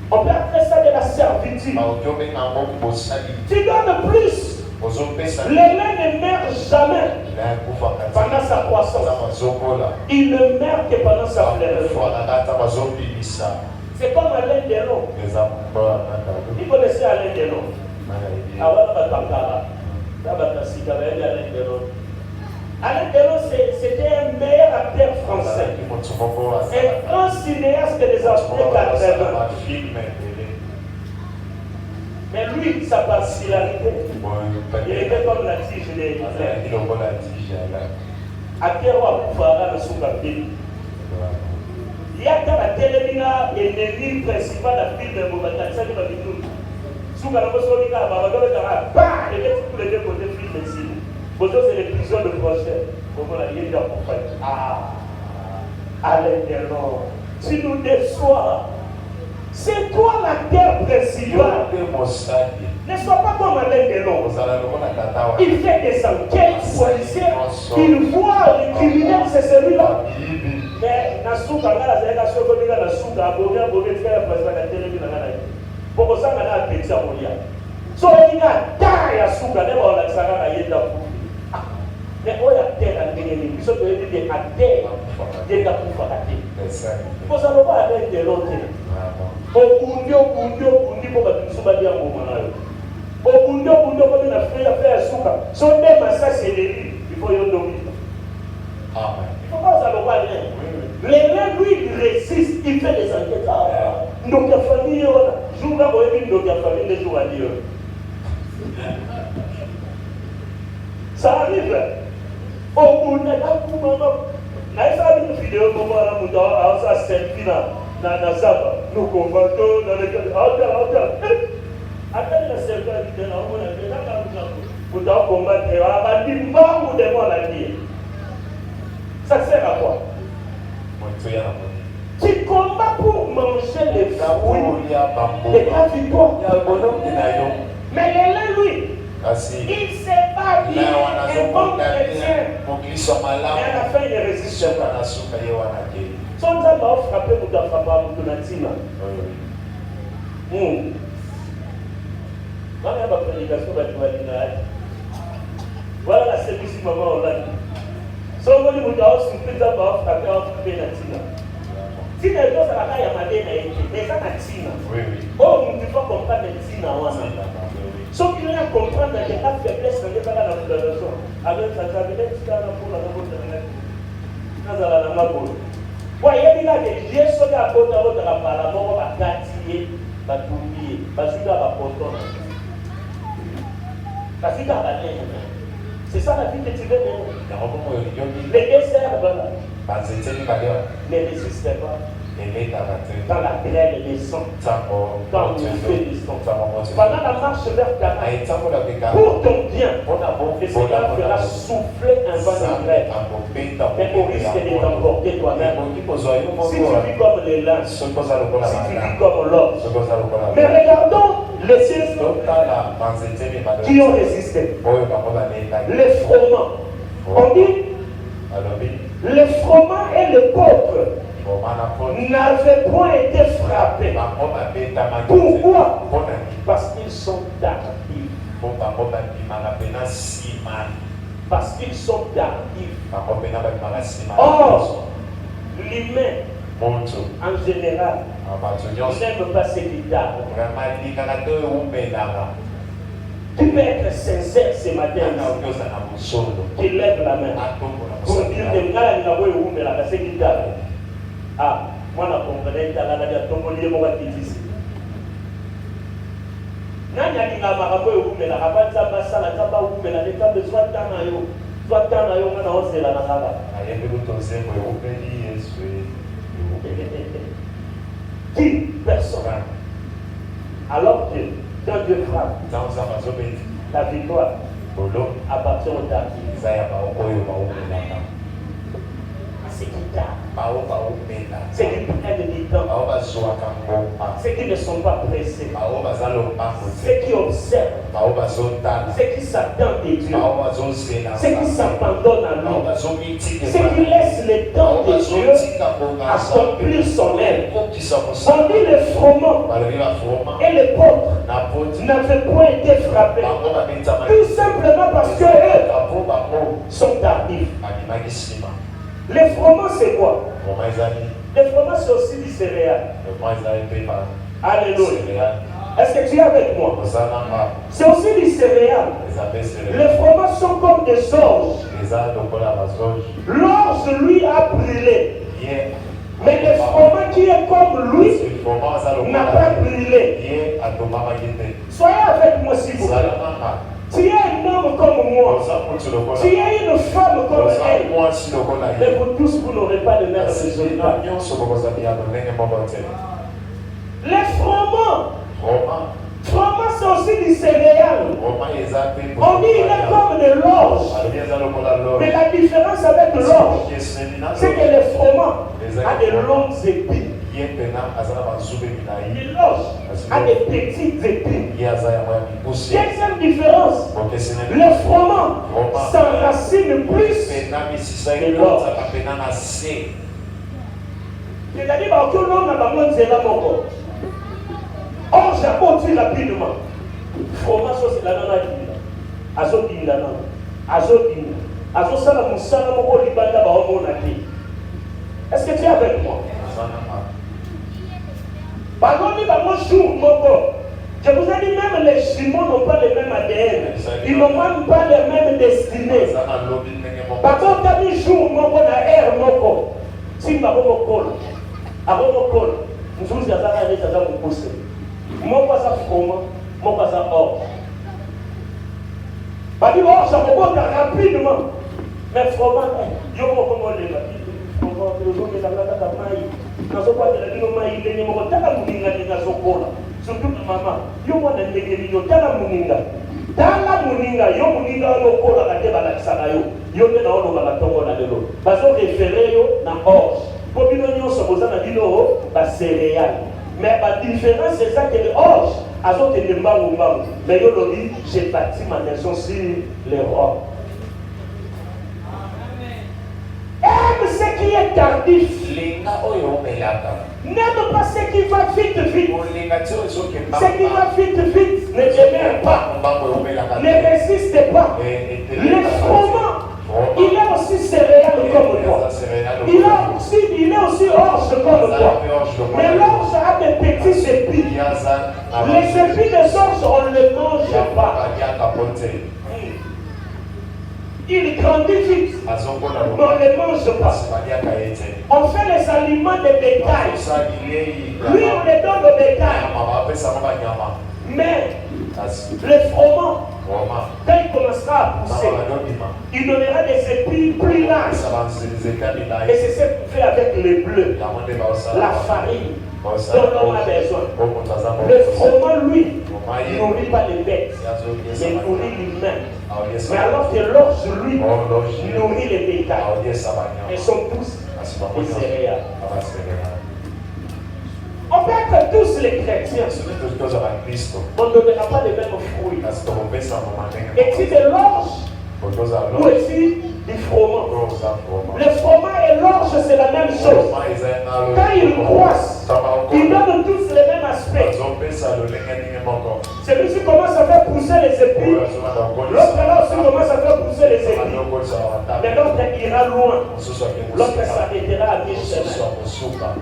On peut appeler ça de la servitude. Tu donnes plus. Les lins ne meurent jamais pendant sa croissance. Il ne meurt que pendant sa floraison. C'est comme Alain Delon. Vous connaissez Alain Delon? Alain Delon, c'était un meilleur acteur français. Un grand cinéaste des années 80. Mais lui, sa particularité, il était comme la tige de Hitler. Acteur wa Koufara de Soukapé. Il y a dans la télévision l'ennemi principal de la ville de Bogota. C'est le Babitou. Soukapé Solika, Babadolekara, bah, il est tous les deux côtés de film ici. Bozo, c'est les prisons de procès. Comment la ligne d'accompagner. Ah, Alain Delon, tu nous déçois. C'est toi l'acteur principal. Ne sois pas comme Alain Delon. Il fait des enquêtes policières. Il voit les criminels, c'est celui-là. Mais Nasuka, la télévision, pour ça, on a petit à Monia. So, il y a taille à Souka, on a mais on a terre à l'ennemi, ils sont devenus des acteurs des Kapoufakati. Vous allez voir avec des lots. Au Bundio, pour que tu sois bien au moment. Au Bundio, pour que tu aies fait à Souka. Son même ça, c'est les livres. Il faut y en donner. Il faut pas ça le voir. Les gens, lui, il résiste, il fait des enquêtes. Donc, la famille, jour là, vous avez vu la famille, les jours à dire. Ça arrive. Au bout de la une vidéo pour moi, ça selfie là, dans Zaba. Nous combattons dans les cas. Attendez la selfie, vous devez combattre. Ça sert à quoi? Tu combats pour manger les fruits de ta victoire. Mais les là, lui, il s'est pas dit un bon chrétien. Mais à la fin, il ne résiste pas. Son homme a frappé pour ta femme, pour ton atima. Voilà la service maman on l'a dit. Son homme a frappé pour l'atima. Si les gens sont là, il y a des mais ça n'a tina. Oh, tu dois comprendre les tina. Sauf qu'il y a à comprendre que la faiblesse n'est pas dans la floraison. Alors, ça va être pour la route de la route. Oui, il y a des gens qui sont à côté de la parabole, à gâtiller, à tourner, à suivre à poton. Parce que c'est ça la vie que tu veux mener. Les deux servent là. Ne résistez pas. Dans la grêle des sangs. Dans le feu des sangs. Pendant la marche vers Canaan. Pour ton bien. Le Seigneur fera souffler un vent de grêle. Mais au risque de t'emporter toi-même. Si tu vis comme les lins. Si tu vis comme l'or. Mais regardons les cieux qui ont résisté. Les froment. On dit les froment et les pauvres n'avaient point été frappés. Pourquoi? Parce qu'ils sont tardifs. Parce qu'ils sont tardifs. Or, l'humain, en général, n'aime pas ce qui tarde. Tu peux être sincère ce matin, qui lève la main pour dire que ce qui tarde. Ah, moi, je comprends que tu as tombé mon activiste. Nani alinga maraboye oumela rabanza basala kaba oumela de kaba soit tana yo ngana osela na kaba ayebe to nsembo oumeli yesu qui personne alors que quand Dieu frappe la victoire appartient au tardif. C'est qui tard. Ceux qui prennent du temps. Ceux qui ne sont pas pressés. Ceux qui observent. Ceux qui s'attendent de Dieu. Ceux qui s'abandonnent à lui. Ceux qui laissent le temps de Dieu accomplir son œuvre. On dit les froment et les pauvres n'avaient point été frappés. Tout simplement parce que eux sont tardifs. Les froment, c'est quoi? Les froment, c'est aussi du céréal. Alléluia. Est-ce que tu es avec moi? C'est aussi du céréal. Les froment sont comme des orges. L'orge, lui, a brûlé. Mais le froment qui est comme lui n'a pas brûlé. Soyez avec moi, s'il vous plaît. Tu es un homme comme moi. Tu es une femme comme elle. Mais vous tous, vous n'aurez pas le même résultat. Les froment. Froment, c'est aussi du céréal. On dit il est comme de l'orge. Mais la différence avec l'orge, c'est que le froment a de longues épines. L'orge a des petites épines. Deuxième différence, le froment s'enracine plus que l'orge. C'est-à-dire que l'homme n'a pas besoin de l'homme. Or, j'abondis rapidement. Froment, c'est la nana qui est là. Azodine la nana. Azodine. Azosala moussala moko libanda ba homo naki. Est-ce que tu es avec moi? Pardonnez moi jour moko. Je vous ai dit même les jumeaux n'ont pas le même ADN. Ils n'ont même pas les mêmes destinées. Par contre, tu as dit jour moko na air moko. Si ma bomo kol. Abomo kol. Nous vous avons dit ça va vous pousser. Mon pas ça froment, mon pas ça or. Pas dit or, ça me monte rapidement. Mais froment, yo mo comme les froment, le jour que ça va ta maille. Dans ce cas, il y a maille, il y a mo tala muninga ni na sokola. Surtout maman, yo mo na ndege yo tala muninga. Tala muninga, yo muninga lokola ka te bala kisana yo. Yo me na ono ba tongo na lelo. Bazo référé yo na or. Pour bino nyonso bozana bino ba céréales. Mais la différence, c'est ça que les orges, elles ont été mbangou. Mais ils ont dit, j'ai bâti ma maison sur les rocs. Aime ce qui est tardif. N'aime pas ce qui va vite. Ce qui va vite, ne demeure pas. Ne résiste pas. Les froment, il est aussi céréal comme toi. Il est aussi orge comme toi. Mais l'orge a des petits épines. Les épines des orges, on ne les mange pas. Il grandit vite, mais on ne les mange pas. On fait les aliments de bétail. Lui, on les donne au bétail. Mais les froment, Quand il commencera à pousser, il donnera des épis plus larges. Et c'est ce qu'on fait avec les bleus, la farine dont l'homme a besoin. Le froment, lui, ne nourrit pas les bêtes, mais nourrit l'humain. Mais alors que l'orge, lui, nourrit les bétails. Ils sont tous des céréales. On peut être tous les chrétiens. On ne donnera pas les mêmes fruits. Est-il de l'orge ou est-il du froment? Le froment et l'orge, c'est la même chose. Quand ils croissent, ils donnent tous les mêmes aspects. Celui-ci commence à faire pousser les épis. L'autre là aussi commence à faire pousser les épis. Mais l'autre ira loin. L'autre s'arrêtera à mi-chemin.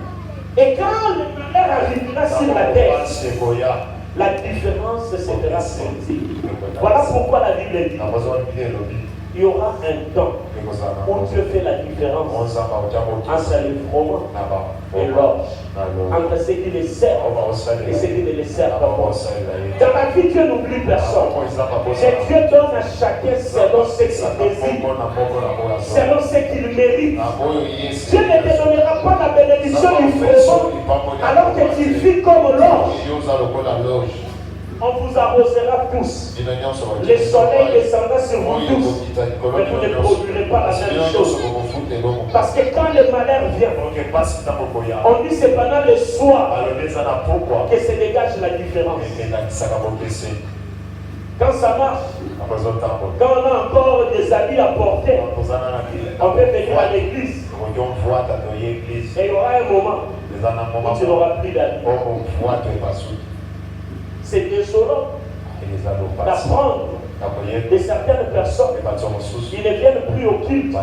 Et quand le malheur arrivera sur la terre, la différence sera sentie. Voilà pourquoi la Bible dit il y aura un temps où Dieu fait la différence entre le froment et l'orge, entre ceux qui les servent et ceux qui ne les servent pas. Dans la vie, Dieu n'oublie personne. Et Dieu donne à chacun selon ce qu'il désire, selon ce qu'il mérite. Dieu ne te donnera pas la bénédiction du froment alors que tu vis comme l'orge. On vous arrosera tous. Le soleil descendra sur vous tous. Mais vous ne produirez pas la même chose. Parce que quand le malheur vient, on dit c'est pendant le soir que se dégage la différence. Quand ça marche, quand on a encore des habits à porter, on peut venir à l'église. Et il y aura un moment où tu n'auras plus d'habits. C'est désolant d'apprendre de certaines personnes qui ne viennent plus au culte.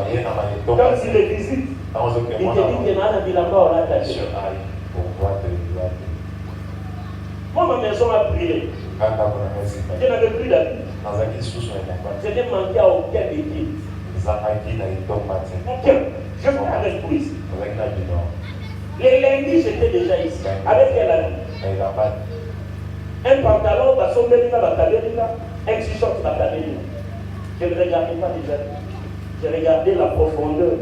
Quand ils les visitent, ils te disent qu'il y a un bilan là. Moi, ma maison a brûlé. Je n'avais plus d'amis. Je n'ai manqué à aucun équipe. Aucun. Je suis avec vous ici. Les lundis, j'étais déjà ici. Avec quel ami? Un pantalon, un t-shirt, je ne regardais pas déjà. Je regardais la profondeur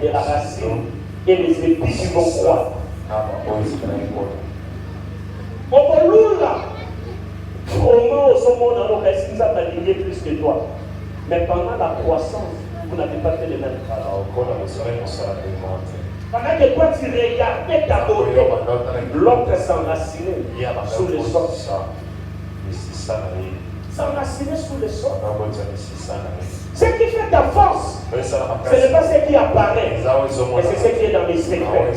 et la racine et les épis qui vont croître. Plus que toi. Mais pendant la croissance, vous n'avez pas fait le même travail. Pendant que toi tu regardais ta beauté, l'autre s'enracinait sous le sol. S'enraciner sous le sol. Ce qui fait ta force, ce n'est pas ce qui apparaît, mais c'est ce qui est dans les secrets.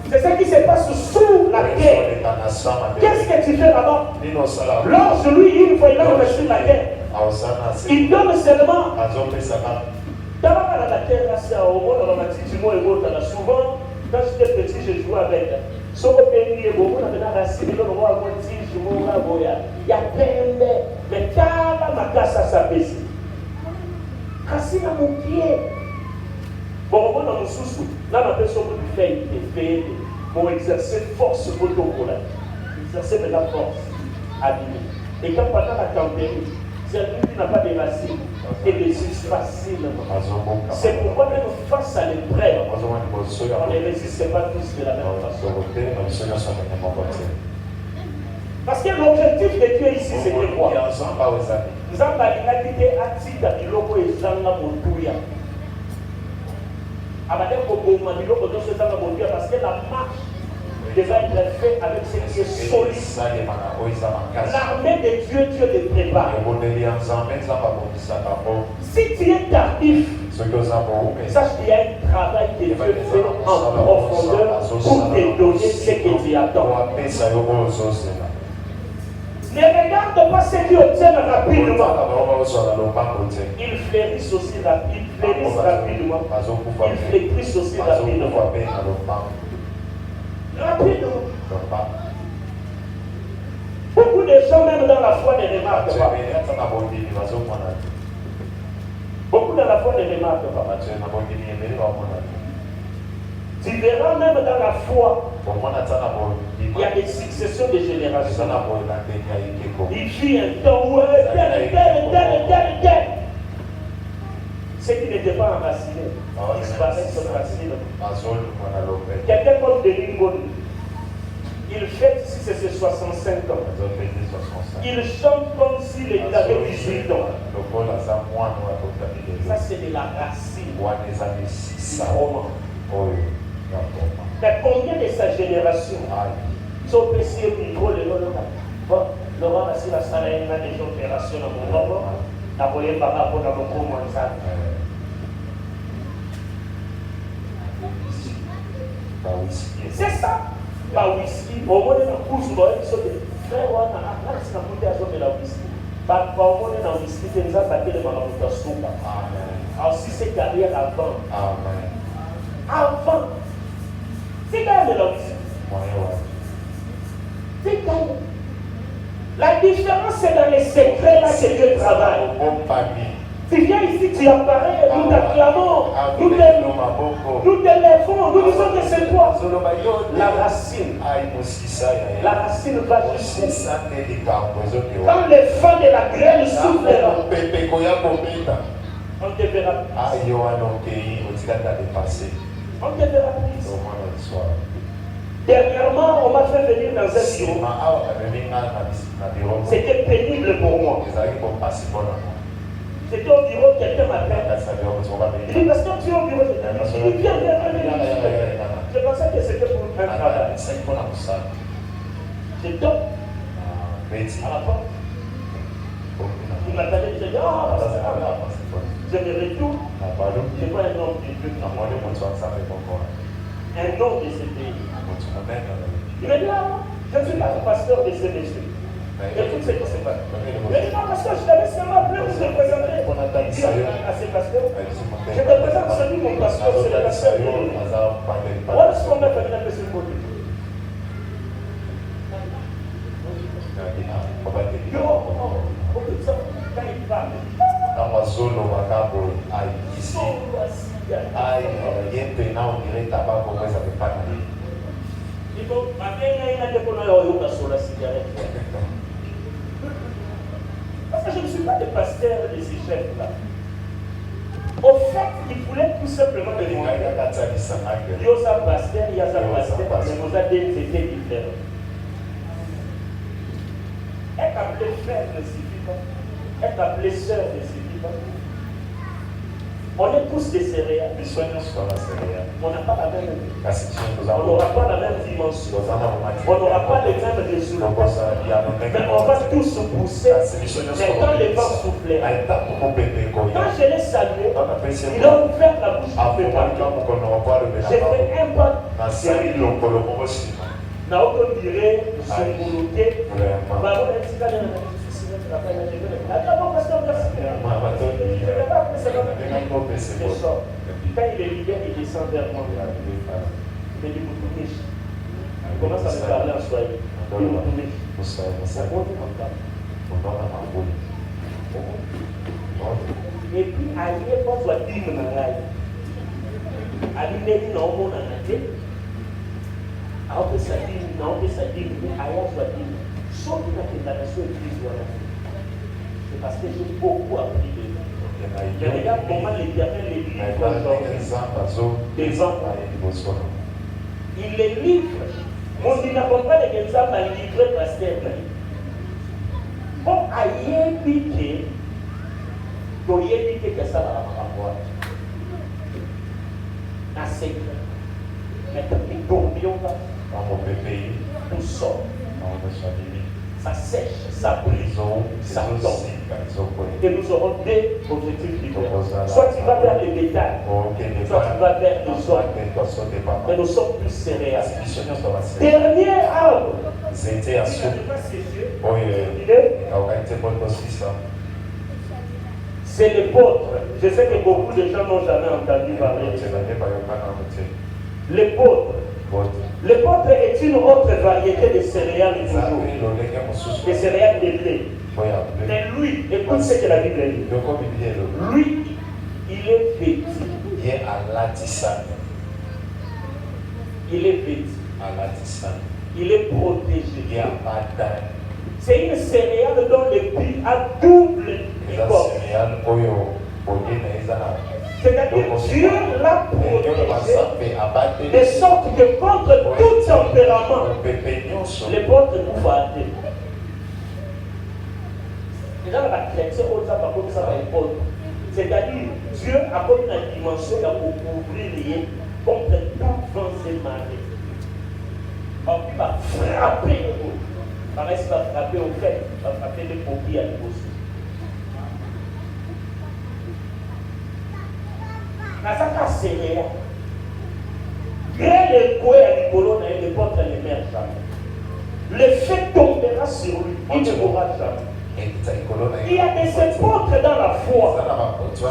C'est ce qui se passe sous la terre. Qu'est-ce que tu fais là-bas? L'orge, lui, une fois il entre sur la terre, il donne seulement. D'abord, la terre, c'est au moins dans la petite mois et l'autre. Souvent, quand j'étais petit, je jouais avec. Sauf que il y a beaucoup de racines, il y a peine, mais quand ma casse à sa baisse, racine à mon pied. Bon, on a mon sous-sous. Là, ma personne peut faire des faits pour exercer force pour le courage. Exercer de la force à vivre. Et quand pendant la température, celui qui n'a pas de racines et des suces facilement. C'est pourquoi même face à l'épreuve, on ne résiste pas tous de la même façon. Parce que l'objectif de Dieu ici, c'est de quoi? Nzamba alingi atika biloko ezanga motuya. Abade koboma biloko nyonso ezanga motuya parce que la marche devait être faite avec ce qui est solide. L'armée de Dieu, Dieu les prépare. Si tu es tardif, sache qu'il y a un travail que Dieu fait en profondeur pour te donner ce que tu attends. Ne regarde pas ceux qui obtiennent rapidement. Ils fleurissent aussi rapidement. Ils flétrissent aussi rapidement. Rapidement. Beaucoup de gens, même dans la foi, ne remarquent pas. Beaucoup dans la foi ne remarquent pas. Tu verras même dans la foi, Pour moi, Nathan, il y a des successions de générations. il Il fut un temps où ceux qui n'étaient pas enracinés disparaissent sans racine. Quelqu'un comme Denis Ngoni, il fête si c'est ses 65 ans. Il chante comme s'il avait 18 ans. Ça, c'est de la racine du roman. Mais combien de sa génération sont passés au micro de Laurent Bassi la salle et des opérations dans mon nom. Napoléon Baba pour dans mon commentaire. C'est ça. Pas whisky. Au moins, dans le cours, vous voyez, frère, on a c'est la bouteille à zone de la whisky. Pas au moins dans le whisky, c'est nous a battu les marabouts à soupe. Alors, si c'est carrière avant. Avant. C'est quand même de la whisky. C'est quand même. La différence, c'est dans les secrets là que Dieu travaille. Tu viens ici, tu apparais, nous t'acclamons, nous te lèvons, nous disons que c'est toi. La racine va jusqu'au. Quand les fans de la graine souffleront, on te verra plus. On te verra plus. Dernièrement, on m'a fait venir dans un bureau. C'était pénible pour moi. C'était au bureau, quelqu'un m'appelle. Il dit, parce que tu es au bureau, il dit, viens. Je pensais que c'était pour un travail. J'ai top. À la porte. Il m'appelait, je dis, je me retourne. Je vois un homme de Dieu. Un homme de ce pays. Il me dit, je ne suis pas le pasteur de ce monsieur. Écoute ce qui se passe. Il me dit, non, pasteur, je t'avais seulement appelé pour te présenter. À ces pasteurs. Je te présente celui mon pasteur, c'est le pasteur de l'Église. Voilà ce qu'on a fait dans ce côté. Quand il parle, il faut parce que je ne suis pas le pasteur de ces chefs-là. Au fait, il voulait tout simplement me demander. Il y a sa pasteur, il y a sa pasteur, mais vous avez des étés différents. Être appelé frère ne suffit pas. Être appelé sœur ne suffit pas. On est tous des céréales. On n'a pas la même. On n'aura pas la même dimension. On n'aura pas les mêmes résultats. Mais on va tous se pousser. Mais quand les vents soufflèrent, quand je l'ai salué, il a ouvert la bouche pour faire. J'ai fait un pas. N'a aucun dirait, je vous noter. Quand il est libéré, il descend vers moi. Il me dit, il commence à me parler en Swahili. Et puis, ailleurs, quand on voit dîme dans la vie, alimenter dans le monde en entier, alors que ça dîme, non, que ça dîme, ailleurs, soit dîme. Sauf que la nation église, voilà. C'est parce que j'ai beaucoup appris de lui. Mais regarde comment l'Éternel les livre aujourd'hui. Des enfants. Il les livre. Mon dit n'accompagne les exemples à livrer pasteur. Bon, aïe, piqué. Doyer piqué que ça va avoir. Un secret. Mais quand il tombe, tout sort. Ça sèche, ça brise, ça tombe. Et nous aurons deux objectifs différents. Soit tu vas vers les détails, soit tu vas vers les zones. Mais nous sommes plus céréales. Dernier arbre. C'est l'épeautre. Je sais que beaucoup de gens n'ont jamais entendu parler de ça. L'épeautre. L'épeautre est une autre variété de céréales toujours. Des céréales de blé. Mais lui, écoute ce que la Bible dit. Lui, il est petit. il est vêtu, il est protégé. C'est une céréale dont le prix a double importance. C'est-à-dire Dieu l'a protégé de sorte que contre tout tempérament, les portes ne vont atteindre. Les gens la chrétien, c'est-à-dire Dieu a comme une dimension pour couvrir les contre tout vent et marée. Donc il va frapper. Pareil, il va frapper au fait, il va frapper les paupières à l'opposé. Dans sa céréale, grêle et coué à l'icolo, il ne porte les mers jamais. Le fait tombera sur lui, il ne mourra jamais. Il y a des époques dans la foi.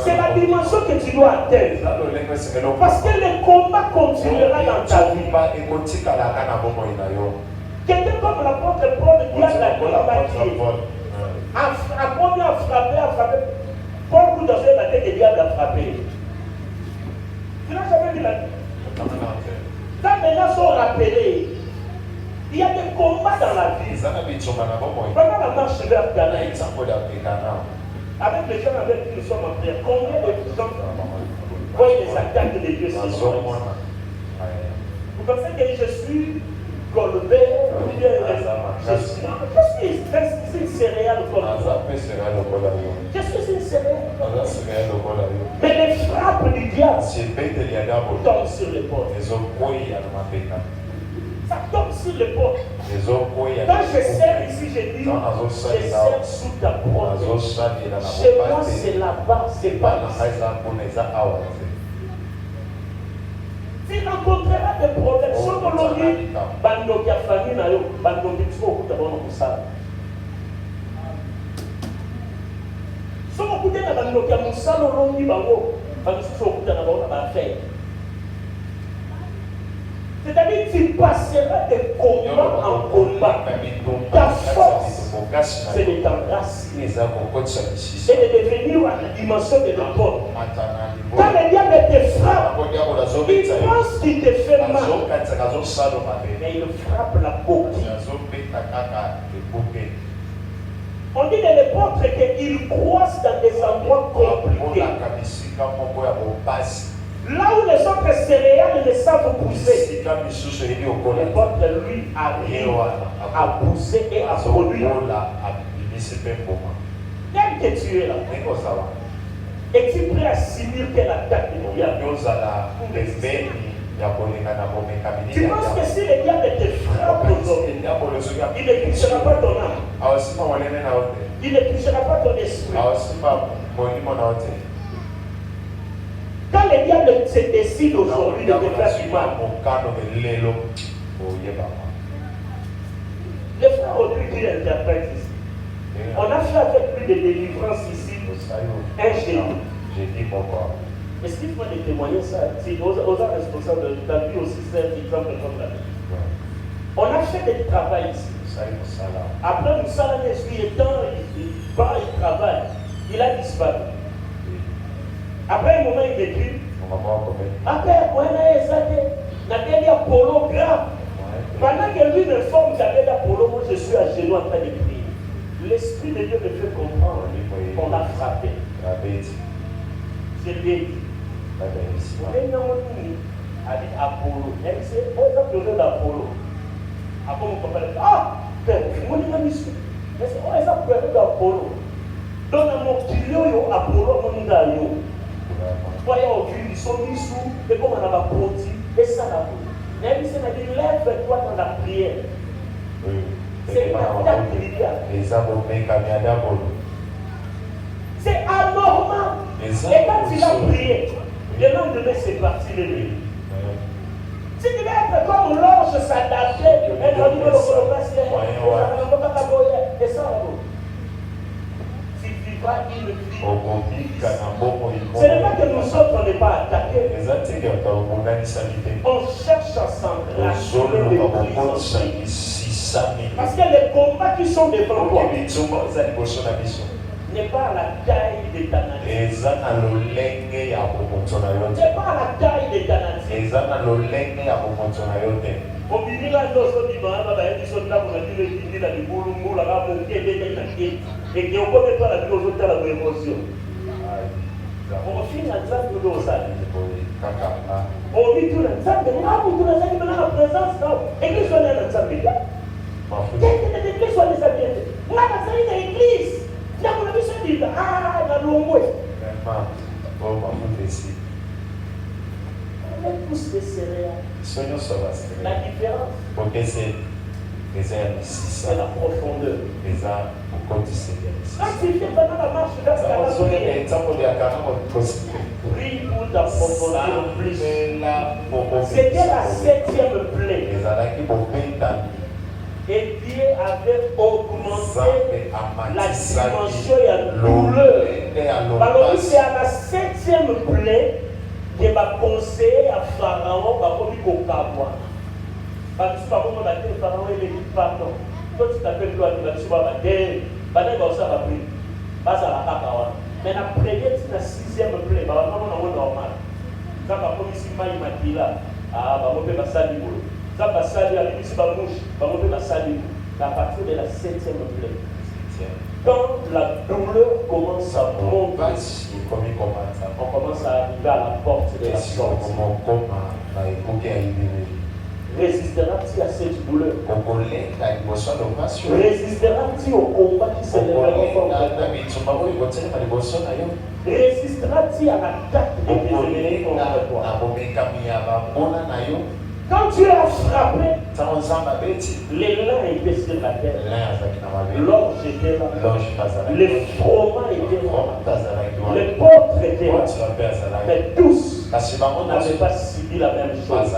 C'est la dimension que tu dois atteindre. Parce que le combat continuera dans ta vie. Quelqu'un comme l'apôtre Paul qui a la combattu. Apprendre à frapper. Paul vous avez la tête des diables à frapper. Tu n'as jamais vu la vie. Quand les gens sont rappelés, il y a des combats dans la vie. Pendant la marche vers Canaï, avec les gens avec qui nous sommes en prière, combien de gens voient les attaques de Dieu sur nous? Vous pensez que je suis Colbert ou bien je suis une céréale comme ça. Je suis une céréale. Mais les frappes du diable tombent sur les portes. Ça tombe sur les portes. Quand je sers ici, je dis, je sers sous ta porte. Chez moi, c'est là-bas, c'est pas ici. Tu rencontreras des problèmes. Si on dit, bandoki a famille, bandoki tu vas écouter bon pour ça. Si on écoute na bandoki a musalo longi bango, bandoki tu vas écouter na bon na affaire. C'est-à-dire que tu passeras des combats en combat. Ta force, c'est de ta grâce. Et de devenir à la dimension de l'époque. Quand le diable te frappe, il pense qu'il te fait mal. Mais il frappe la coquille. On dit de l'époque qu'il croise dans des endroits compliqués. Là où les autres céréales ne savent pousser, l'époque lui arrive à pousser et à produire. Tel que tu es là, es-tu prêt à subir quelle attaque du diable? Tu penses que si le diable te frappe aujourd'hui, il ne touchera pas ton âme, il ne touchera pas ton esprit. Quand le diable se décide aujourd'hui de te faire du mal, les frères aujourd'hui qui interprètent ici, on a fait avec lui des délivrances ici, un génie. Explique-moi de témoigner ça. Si aux responsables de ta vie aussi, c'est un exemple comme la vie. On a fait des travail ici. Après, nous sommes allés, il travaille. Il a disparu. Après un moment, il écrit. Après, moi, il y a Polo grave. Pendant que lui me forme, Polo, moi, je suis à genoux en train de prier. L'Esprit de Dieu me fait comprendre qu'on a frappé. C'est lui. Il a dit Apollo. Il dit, on a besoin d'Apollo. Après, on comprend. Ah, on est ici. Mais on a besoin d'Apollo. Donc, mon client, Apollo, on est là. Voyons, ils sont mis sous, et comme on a un produit, et ça la bouche. Mais il s'est dit, lève-toi dans la prière. C'est la prière. C'est anormal. Et quand il a prié, le lendemain, c'est parti de lui. Si tu veux être comme l'ange s'adapter, et on dit, et ça la bouche. Ce n'est pas que nous autres, on n'est pas attaqués. On cherche à s'engranger parce que les combats qui sont devant toi, n'est pas à la taille de ta nature. N'est pas à la taille de ta nature. Au milieu de la dose de Bimama, il y a des gens qui ont dit la Biboulou, la Ramon, qui est bien et qui ont commis par la vie aux autres à la émotion. Au final, ça nous doit ça. Au milieu de la salle, on a beaucoup de gens qui ont la présence. Et qui sont dans la salle. L'église soit des habités. Là, la salle de l'église. Il y a mon ami qui dit, ah, la longue. On est tous des céréales. La différence, c'est la profondeur. Quand tu fais pendant la marche, prie pour ta profondeur plus. C'était la 7e plaie. Et Dieu avait augmenté la dimension et la douleur. Alors, c'est à la 7e plaie que m'a conseillé à Pharaon, au Kaboua. Parce que Pharaon, il dit pardon. Toi, tu t'appelles toi, tu vas te voir, mais la première, c'est la 6e plaie. Normal. Ça va comme ici, à partir de la 7e plaie. Quand la douleur commence à monter, on commence à arriver à la porte de la sortie. Résistera-t-il à cette douleur? Résistera-t-il au combat qui s'élèvera contre toi? Résistera-t-il à l'attaque des ennemis contre toi? Quand tu as frappé, les lins étaient sur la terre. L'orge était là. Les fromages étaient là. Les portes étaient là. Mais tous n'avaient pas subi la même chose.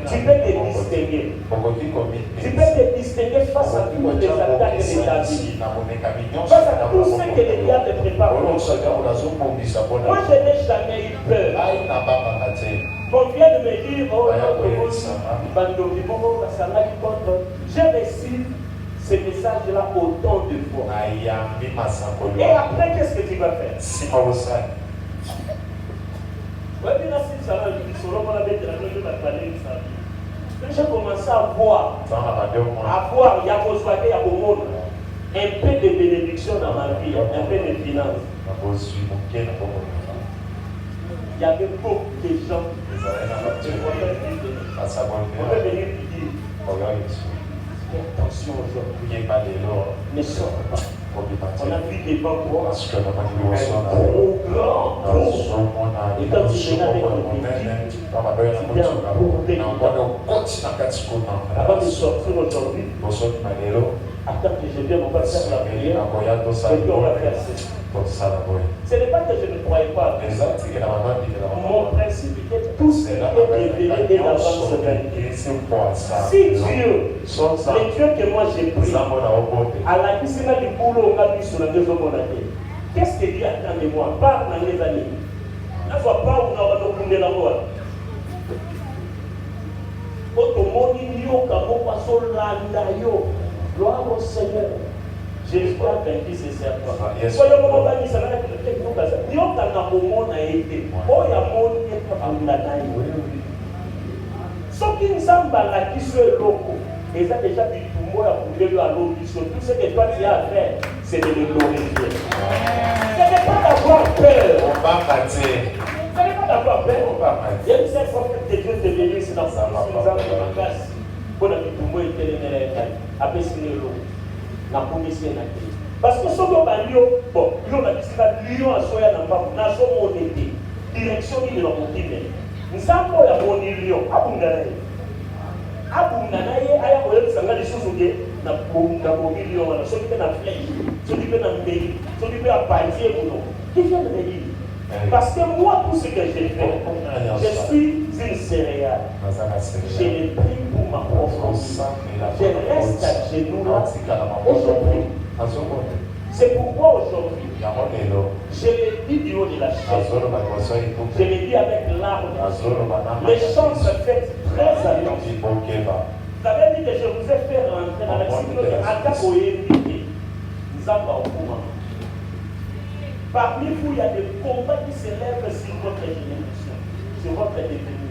Tu peux te distinguer. Tu peux te distinguer face à toutes les attaques de ta vie. Face à tout ce que le diable prépare contre toi. Moi, je n'ai jamais eu peur. On vient de me dire, oh, j'ai reçu ce message-là autant de fois. Et après, qu'est-ce que tu vas faire? J'ai commencé à voir, il y a un peu de bénédiction dans ma vie, un peu de finances. Il y avait beaucoup de gens. On peut venir lui dire, attention aujourd'hui, ne sors pas. On a vu des bancs un trop grand. Et quand tu venais avec le défi, tu étais avant de sortir aujourd'hui, attends que je vienne, on va faire la prière, et puis on va faire ça. Ce n'est pas que je ne croyais pas. Mon principe était tout ce qui est révélé et d'avance vaincu. Si Dieu, le Dieu que moi j'ai pris, à la piscine du boulot, on a vu sur la deuxième monnaie. Qu'est-ce que Dieu attend de moi? Pas dans les années. La fois pas où on va nous prendre la voie. Otomoni yo kamo paso landa yo. Gloire au Seigneur. J'espère vaincu ces serpents. Soyons comme on va dire, ça va être le fait que nous faisons. Nous avons un moment à aider. Oh, il y a un monde qui est pas pour la taille. Ce qui nous semble là, qui soit loco, et ça déjà du tout moi pour lui à l'audition. Tout ce que toi tu as à faire, c'est de le glorifier. Ce n'est pas d'avoir peur. Ce n'est pas d'avoir peur. Il y a une seule fois que Dieu te bénisse dans sa main. Nous avons une grâce. Pour la vie, tout le monde est télé. Après, c'est le lot. Parce que ce qu'on a dit, bon, il y a des lions à soya n'a pas, n'a pas mon été. Direction de la montée. Nous savons qu'il y a mon lion. Abundanaye, il y a des choses qui na mon lion, ceux qui sont en flèche, ceux qui sont en pays, ceux qui sont en panier ou non. Qui vient de me dire? Parce que moi, tout ce que j'ai fait, je suis une céréale. Je l'ai pris pour ma propre vie. Je reste à genoux là et je prie. C'est pourquoi aujourd'hui, je l'ai dit du haut de la chaise. Je l'ai dit avec larmes. Les chants se fait très attention. Vous avez dit que je vous ai fait rentrer dans la situation de attaque au évité. Nous avons au courant. Parmi vous, il y a des combats qui s'élèvent sur votre génération, sur votre devenir.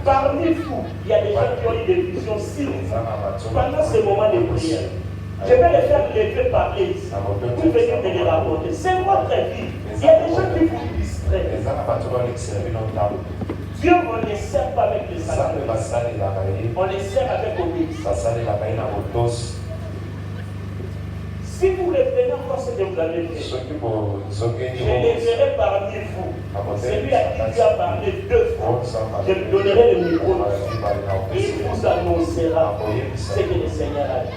Parmi vous, il y a des gens qui ont eu des visions si pendant ce moment de prière. Je vais les faire lever parler ici. Vous venez de les raconter. C'est votre vie. Il y a des gens qui vous distraient. Dieu, on ne les sert pas avec les sacrifices. On les sert avec obéissance. Si vous revenez encore ce que vous avez fait, je les verrai parmi vous. Celui à qui Dieu a parlé 2 fois, je lui donnerai le micro. Il vous annoncera ce que le Seigneur a dit.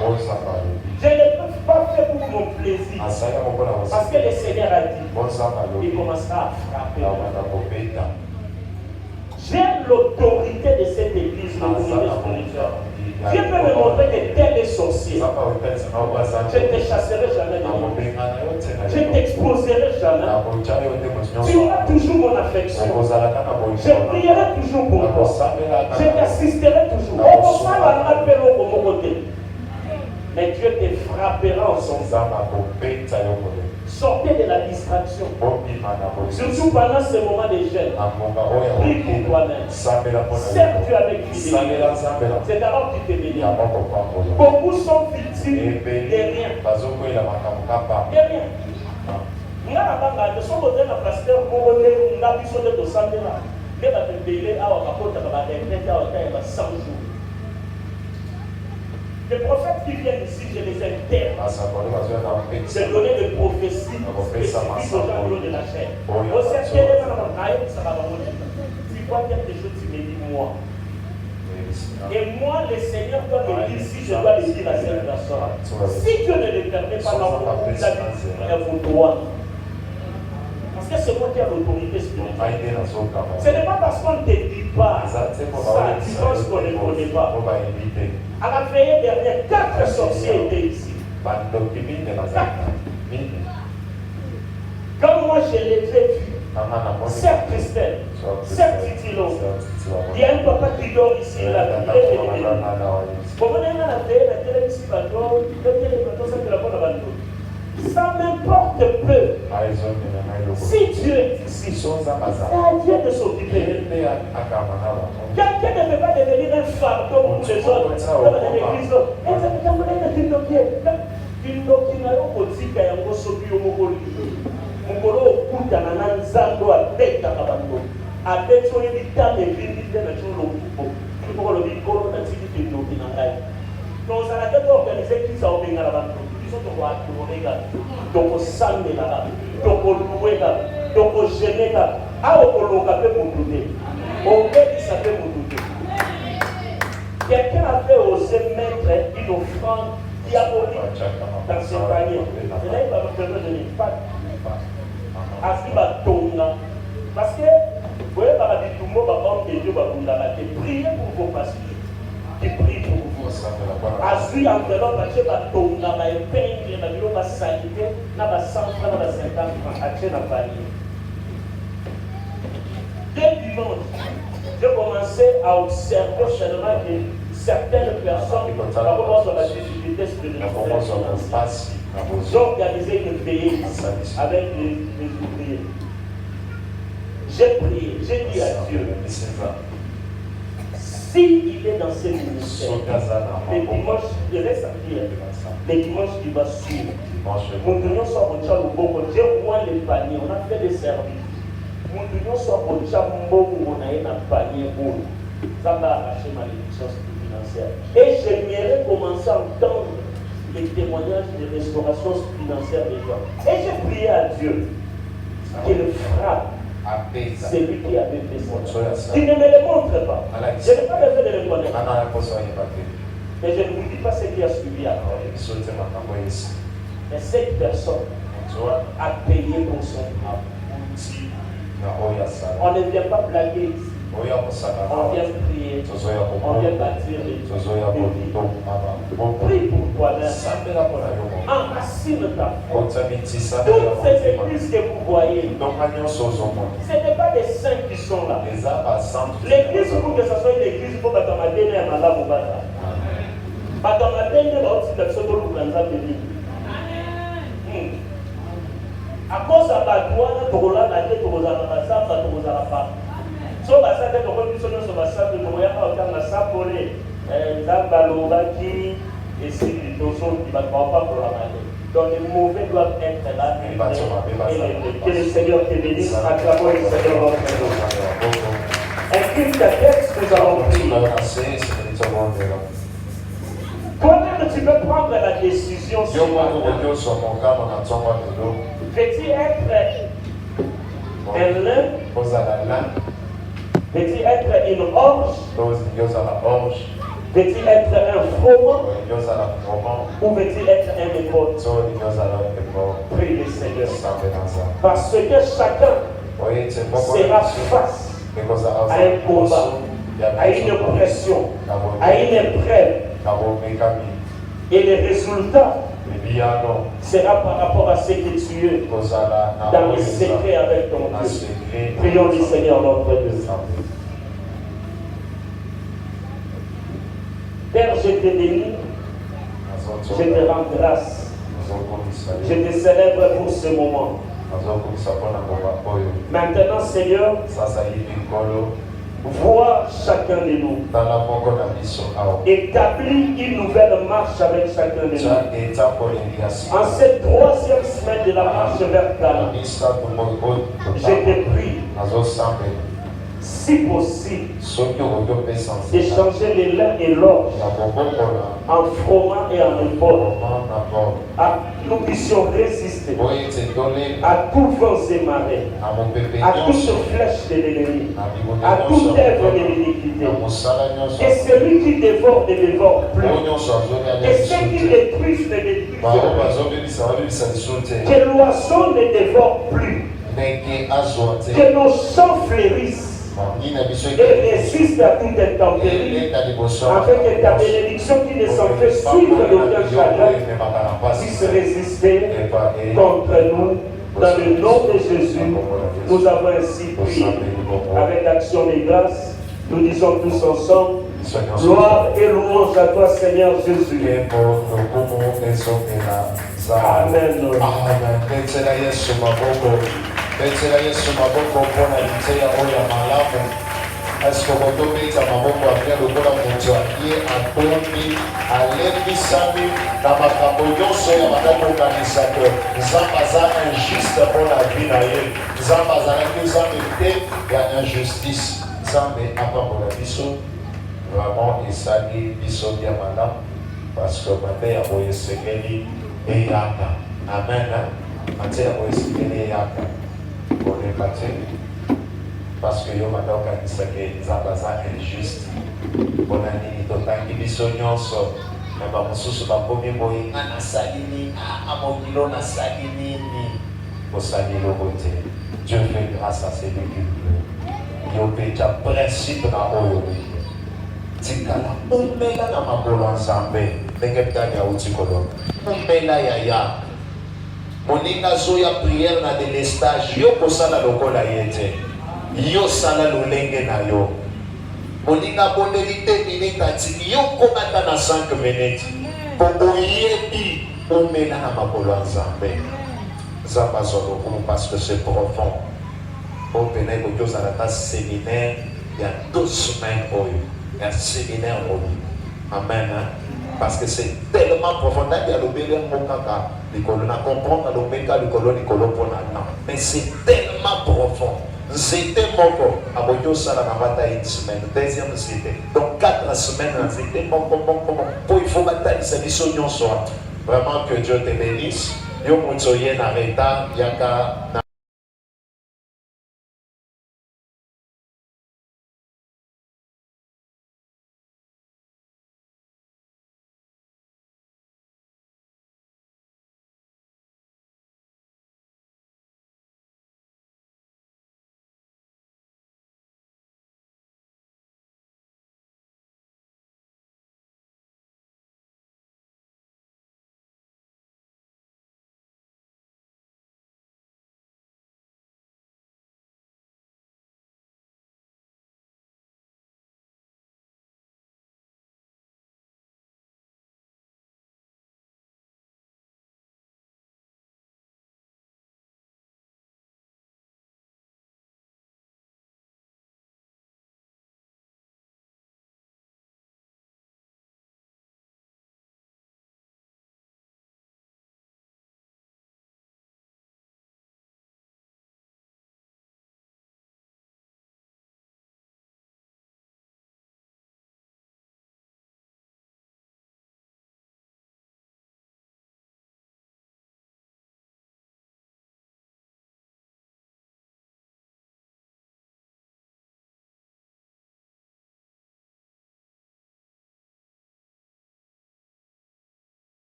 Je ne peux pas faire pour mon plaisir. Parce que le Seigneur a dit, il commencera à frapper. J'ai l'autorité de cette église, le communauté spirituelle. Dieu peut me montrer que tel est sorcier. Je ne te chasserai jamais de moi. Je ne t'exposerai jamais. Tu auras toujours mon affection. Je prierai toujours pour toi. Je t'assisterai toujours. Mais Dieu te frappera en son âme. Sortez de la distraction. Surtout pendant ce moment de jeûne. Prie pour toi-même. Sers-tu avec fidélité. C'est alors que tu te bénis. Beaucoup sont victimes de rien. De rien. Nga na banga de son côté na pasteur pour nga biso de to sandela. Ne ba te belé awa bakota ba internet awa ta ba 100 jours. Les prophètes qui viennent ici, je les interne. C'est donner des prophéties spécifiques aux gens de la chair. Tu vois quelque chose, tu me dis moi. Et moi, le Seigneur doit me dire si je dois le dire à cette personne. Si Dieu ne le permet pas, dans vos droits. Parce que c'est moi qui ai l'autorité spirituelle. Ce n'est pas parce qu'on ne te dit pas ça, tu penses qu'on ne connaît pas. À la veillée dernière, 4 sorciers étaient ici. 4. Quand moi je les ai vus, certes Christelle, certes Titilo, il y a un papa qui dort ici, il a prié, ça m'importe peu. Si Dieu est ici, c'est à Dieu de s'occuper. Quelqu'un ne peut pas devenir un fardeau pour les autres. Donc, Sandela, donc, Louéga, donc, Généga, à Okoloka peut m'oublier. On peut dire ça peut m'oublier. Quelqu'un avait osé mettre une offrande diabolique dans ses paniers. Je n'ai pas besoin de pas. Parce que, vous voyez, par la Bitumbo, homme de Dieu, priez pour vos pasteurs. Qui prient pour vous. Azui enveloppe, acheter ma tonga, ma épingle, ma bilo, ma salité, na ma 100 francs, na ma 50 francs, acheter ma panier. Dès dimanche, j'ai commencé à observer seulement que certaines personnes, par rapport à la difficulté spirituelle, j'ai organisé une veillée ici avec les ouvriers. J'ai prié, j'ai dit à Dieu. S'il est dans ce ministère, les dimanches, il reste à prier. Les dimanches, il va suivre. Mon union soit au tchal ou bon, j'ai moins les paniers, on a fait des services. Mon union soit au tchal ou bon, on a un panier pour ça va arracher ma réduction financière. Et j'aimerais commencer à entendre les témoignages de restauration financière des gens. Et j'ai prié à Dieu qu'il frappe. C'est lui qui avait fait ça. Tu ne me le montres pas. Je n'ai pas besoin de le connaître. Mais je ne vous dis pas ce qui a suivi après. Mais cette personne a payé pour son âme. On ne vient pas blaguer ici. On vient prier. On vient bâtir les vies. Prie pour toi-même. Enracine ta foi. Toutes ces églises que vous voyez, ce n'est pas des saints qui sont là. L'église, pour que ce soit une église, il faut que tu aies un malade au bazar. À cause de la douane, tu roules la tête, tu roules la massacre, tu roules la part. So basaka to ko biso nyonso basaka to ya ka otanga sapole nzamba qui et si les choses qui va pas pour la main. Donc les mauvais doivent être là. Que le Seigneur te bénisse, acclamons le Seigneur notre Dieu. Incline ta tête, nous allons prier. Toi-même, tu peux prendre la décision sur veux-tu être un lin? Veux-tu être une orge? Veux-tu être un froment? Ou veux-tu être un épaule? Prie le Seigneur. Parce que chacun sera face à un combat, à une pression, à une épreuve. Et le résultat sera par rapport à ce que tu es dans le secret avec ton Dieu. Prions le Seigneur notre Dieu. Père, je te bénis, je te rends grâce, je te célèbre pour ce moment. Maintenant, Seigneur, vois chacun de nous. Établis une nouvelle marche avec chacun de nous. En cette troisième semaine de la marche vers Canaan, je te prie, si possible, d'échanger les lins et l'orge en froment et en épaule. Nous puissions résister à tout vent et marée, à toute flèche de l'ennemi, à toute œuvre de l'iniquité. Et celui qui dévore ne dévore plus. Et ceux qui détruisent ne détruisent plus. Que l'oiseau ne dévore plus. Que nos champs fleurissent et résiste à toute intempérie, afin que ta bénédiction qui ne s'en fait suivre d'aucun chagrin puisse résister contre nous. Dans le nom de Jésus, nous avons ainsi prié. Avec action de grâce, nous disons tous ensemble, gloire et louange à toi, Seigneur Jésus. Amen. Betela Yesu maboko mpona liteya oyo ya malamu. Eske botobeta maboko abia lokola moto ye atombi alembisami na makambo nyonso ya bandaki kokanisa ke Nzambe aza injuste mpona vi na ye. Nzambe azalaki Nzambe te ya injustice. Nzambe apambola biso vraiment esali biso bia malamu parce que mate ya boye esengeli eyaka. Amen. Mate ya boye esengeli eyaka. Parce que yo madame kanisake Nzambe aza injuste mpona nini totangi biso nyonso na bamosusu bakomi boye nga nasali nini mokilo nasali nini kosali eloko te. Dieu fait grâce à celui qui pleut. Yo mpe tya principe na oyo tikala omela na makolo ya Nzambe ndenge mtani auti koloba omela yaya moninga zoya prière na délestage yo kosala lokola ye te yo sala lolenge na yo moninga bondeli te minute atiki yo komata na 5 minutes po oyebi omela na makolo ya Nzambe. Nzambe azwa lokumu parce que c'est profond. Opena ekoki ozala ta séminaire ya 2 semaines oyo ya séminaire oyo. Amen. Parce que c'est tellement profond. Il y a le bébé mokaka likolo na comprendre le meka likolo pona na. Mais c'est tellement profond. C'était moko aboyo sala na bata une semaine, deuxième c'était. Donc 4 semaines c'était moko. Pour il faut batailler sa mission nyonso. Vraiment que Dieu te bénisse. Yo mutsoye na reta yaka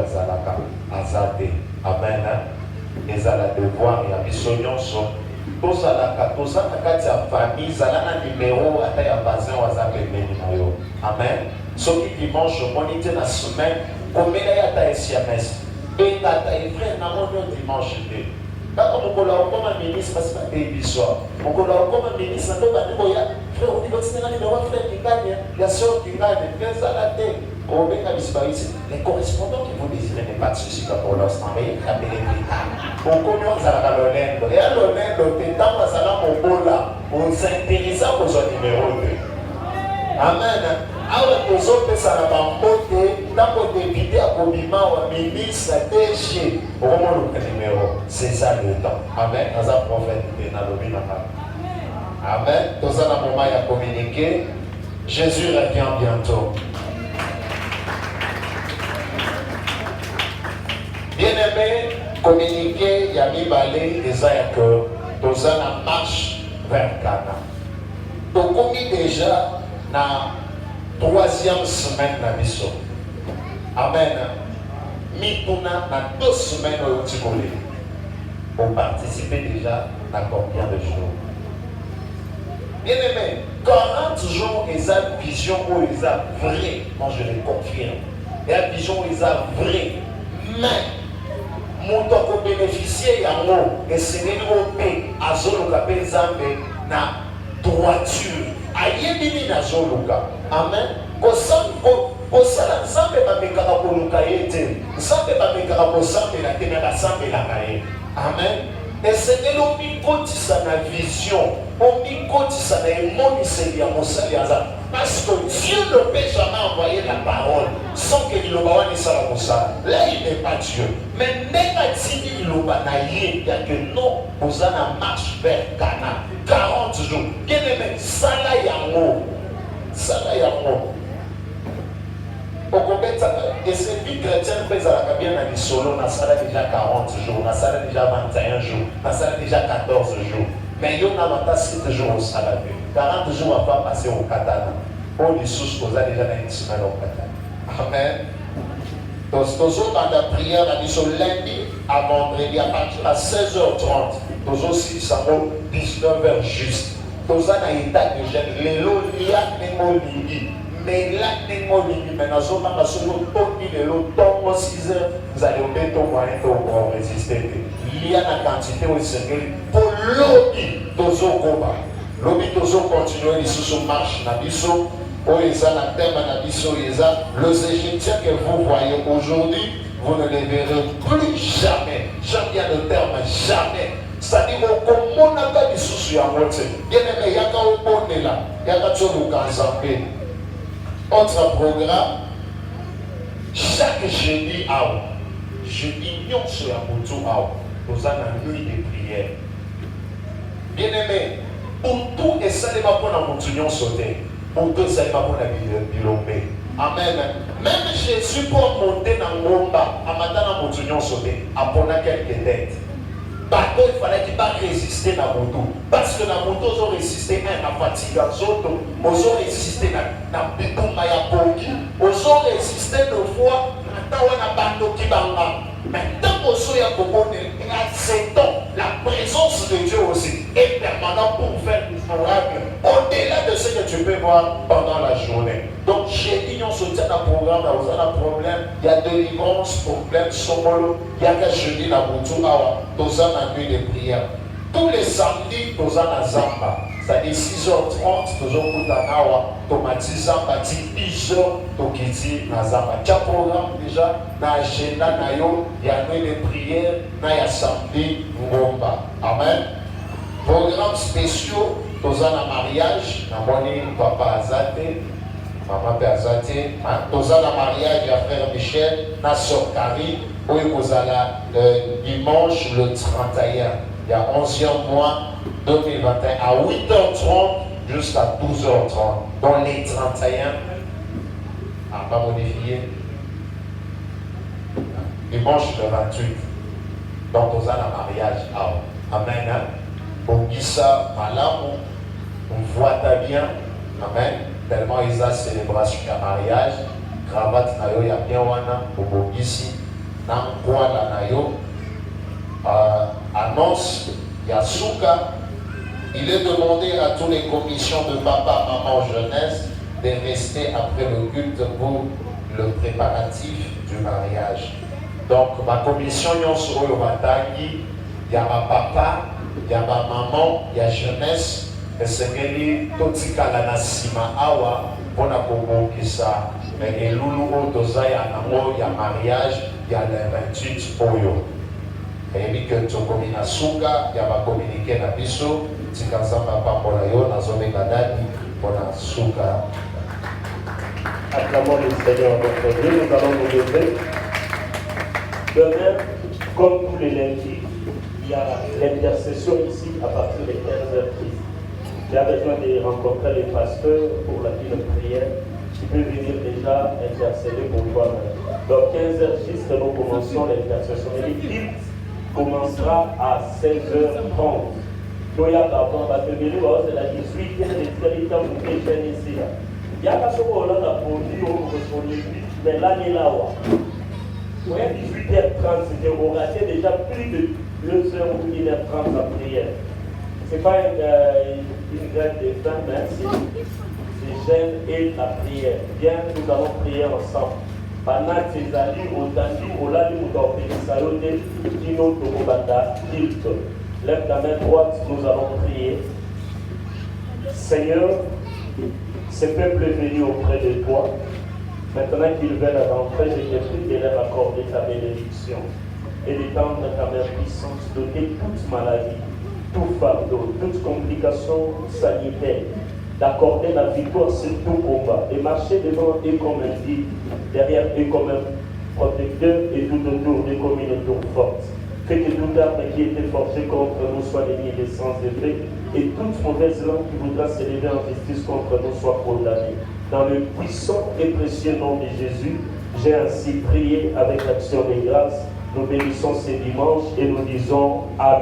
ezalaka aza te. Amen. Ezala devoir ya biso nyonso tozalaka toza na kati ya famille ezala na numéro ata ya voisin waza pembeni na yo. Amen. Soki dimanche omoni te na semaine komela ye ata SMS betata evrai namoni yo dimanche te kaka mokolo akoma ministre basi bateyi biso mokolo akoma ministre nde bandi boya frère odibotinanga numéro frère kingani ya sœur kingani ezala te obenga biso bayisi les correspondants qui vous désirez n'est pas de souci pour l'instant mais appelez plus tard okomi ozalaka lolendo eya lolendo te ntango azala mobola ozainteresa kozwa numéro te. Amen. Awa tozopesa na bambote ntango député akobima wa ministre DG okomoluka numéro. C'est ça le temps. Amen. Naza prophète te nalobi na kaka. Amen. Toza na moment ya communiquer. Jésus revient bientôt. Bien-aimé, communiquer ya mibale eza ya que toza na marche vers Cana. Tokomi déjà na 3e semaine na biso. Amen. Mituna na 2 semaines au Tigolé. On participe déjà à combien de jours? Bien aimé, 40 jours et sa vision où ils a vrai, moi je le confirme. Et la vision où ils a vrai, mais mon temps pour bénéficier à moi et c'est le paix à Zoloka Penzambe na droiture. Ayebini na Zoloka. Amen. Kosala nzambe bamekaka koluka ye te nzambe bamekaka kosambela te me basambelaka ye. Amen. esengeli omikotisa na vision omikotisa na emoniseli ya mosali ya nzambe parce que Dieu ne peut jamais envoyer la parole sans que liloba wana esala kosala. Là il n'est pas Dieu mais ndenge atindi liloba na ye ya que non oza na marche vers Cana 40 jours bien aimé sala yango et cette vie chrétienne peut être bien dans les solos, on a ça déjà 40 jours, on a ça déjà 21 jours, on a ça déjà 14 jours. Mais il y a 7 jours au salaire. 40 jours à pas passer au Katana. Pour les sous, on a déjà une semaine au Katana. Amen. Donc, toujours dans la prière, on a dit lundi à vendredi à partir de 16h30. Toujours aussi, ça vaut 19h juste. Toujours dans l'état de jeûne, les lots, il y a des mots limités. Mais là, les mots limités, maintenant, sur le temps 6 heures, vous allez au béton moyen pour résister. Il y a la quantité au Seigneur pour l'objet de combat. L'objet de continuer ici sur marche, Nabiso, Oeza, la terre, Nabiso, Oeza. Les Égyptiens que vous voyez aujourd'hui, vous ne les verrez plus jamais. Jamais le terme, jamais. C'est-à-dire qu'on n'a pas de soucis à moitié. Bien aimé, il y a qu'à au bon là, il y a qu'à tout le temps. Autre programme, chaque jeudi, jeudi, nous sommes dans une nuit de prière. Bien aimé, pour tout et ça, il va prendre un continuum sauté. Pour tout ça, il va prendre un bilomé. Amen. Même Jésus pour monter dans le monde, à matin, un continuum sauté, à prendre quelques têtes. Bateau, il fallait qu'il pas résister à la moto. Parce que la moto, ils ont résisté à la fatigue, ils ont résisté à la bitumba ya pongi, ils ont résisté de fois à la bando qui banga. Mais tant que vous avez la présence de Dieu aussi est permanente pour faire du miracle au-delà de ce que tu peux voir pendant la journée. Donc, j'ai dit, on soutient un programme, on a un problème, il y a délivrance, problème, somolo, il y a que jeudi, la boutou, tous en nuit de prière. Tous les samedis, tous en Zamba. C'est-à-dire 6h30, toujours pour Tanawa, Tomati Zamba, 10h, Tokiti, Nazamba. Tu as programme déjà, dans l'agenda, il y a nuit de prière, il y a samedi, Ngomba. Amen. Programmes spéciaux, tous en mariage, Namoni, Papa Azate, Maman Azate, tous en mariage, il y a frère Michel, Nassor Kari, où il dimanche le 31. Il y a 11e mois 2021 à 8h30 jusqu'à 12h30. Dans les 31, à pas modifier. Dimanche le 28. Donc, on a un mariage. Amen. On dit ça, malamu, on voit bien. Amen. Tellement ils ont célébration de mariage. Cravate, il y a bien wana, au ici. Nankwala Nayo, annonce Yasuka. Il est demandé à toutes les commissions de papa, maman, jeunesse de rester après le culte pour le préparatif du mariage. Donc, ma commission, il y a ma papa, il y a ma maman, il y a jeunesse, et c'est que tout ce Sima Awa, pour la Kisa, mais Loulou, il y a mariage, il y a le 28 Oyo. Et puis que tu communiques à Souka, il y a ma communiqué à Bisso, si quand ça va pas pour la yo, na zone gadani pour la Souka. Acclamons le Seigneur notre Dieu, nous allons nous lever. De même, comme tous les lundis, il y a l'intercession ici à partir de 15h10. Tu as besoin de rencontrer les pasteurs pour la vie de prière. Tu peux venir déjà intercéder pour toi-même. Donc 15h10, nous commençons l'intercession. L'équipe commencera à 16h30. Toya Papa va te venir c'est la 18e des territoires pour les jeunes ici. Il y a pas ce qu'on a produit au mais là, il est là. Ouais, 18h30, c'était on raté déjà plus de 2h ou 1h30 la prière. Ce n'est pas une grève de faim, mais c'est jeûne et la prière. Bien, nous allons prier ensemble. Pendant ces années, au lali, nous avons fait des salutés, Kino Tokobata, Hilton. Lève ta main droite, nous allons prier. Seigneur, ce peuple est venu auprès de toi. Maintenant qu'ils veulent rentrer, je te prie de leur accorder ta bénédiction et d'étendre ta main puissante, d'ôter toute maladie, tout fardeau, toute complication sanitaire, d'accorder la victoire sur tout combat, de marcher devant eux comme un guide, derrière eux comme un protecteur et tout autour d'eux comme une tour forte. Fais que toute arme qui était forgée contre nous soit déniée de sans effet et toute mauvaise langue qui voudra s'élever en justice contre nous soit condamnée. Dans le puissant et précieux nom de Jésus, j'ai ainsi prié avec l'action de grâce. Nous bénissons ces dimanches et nous disons Amen.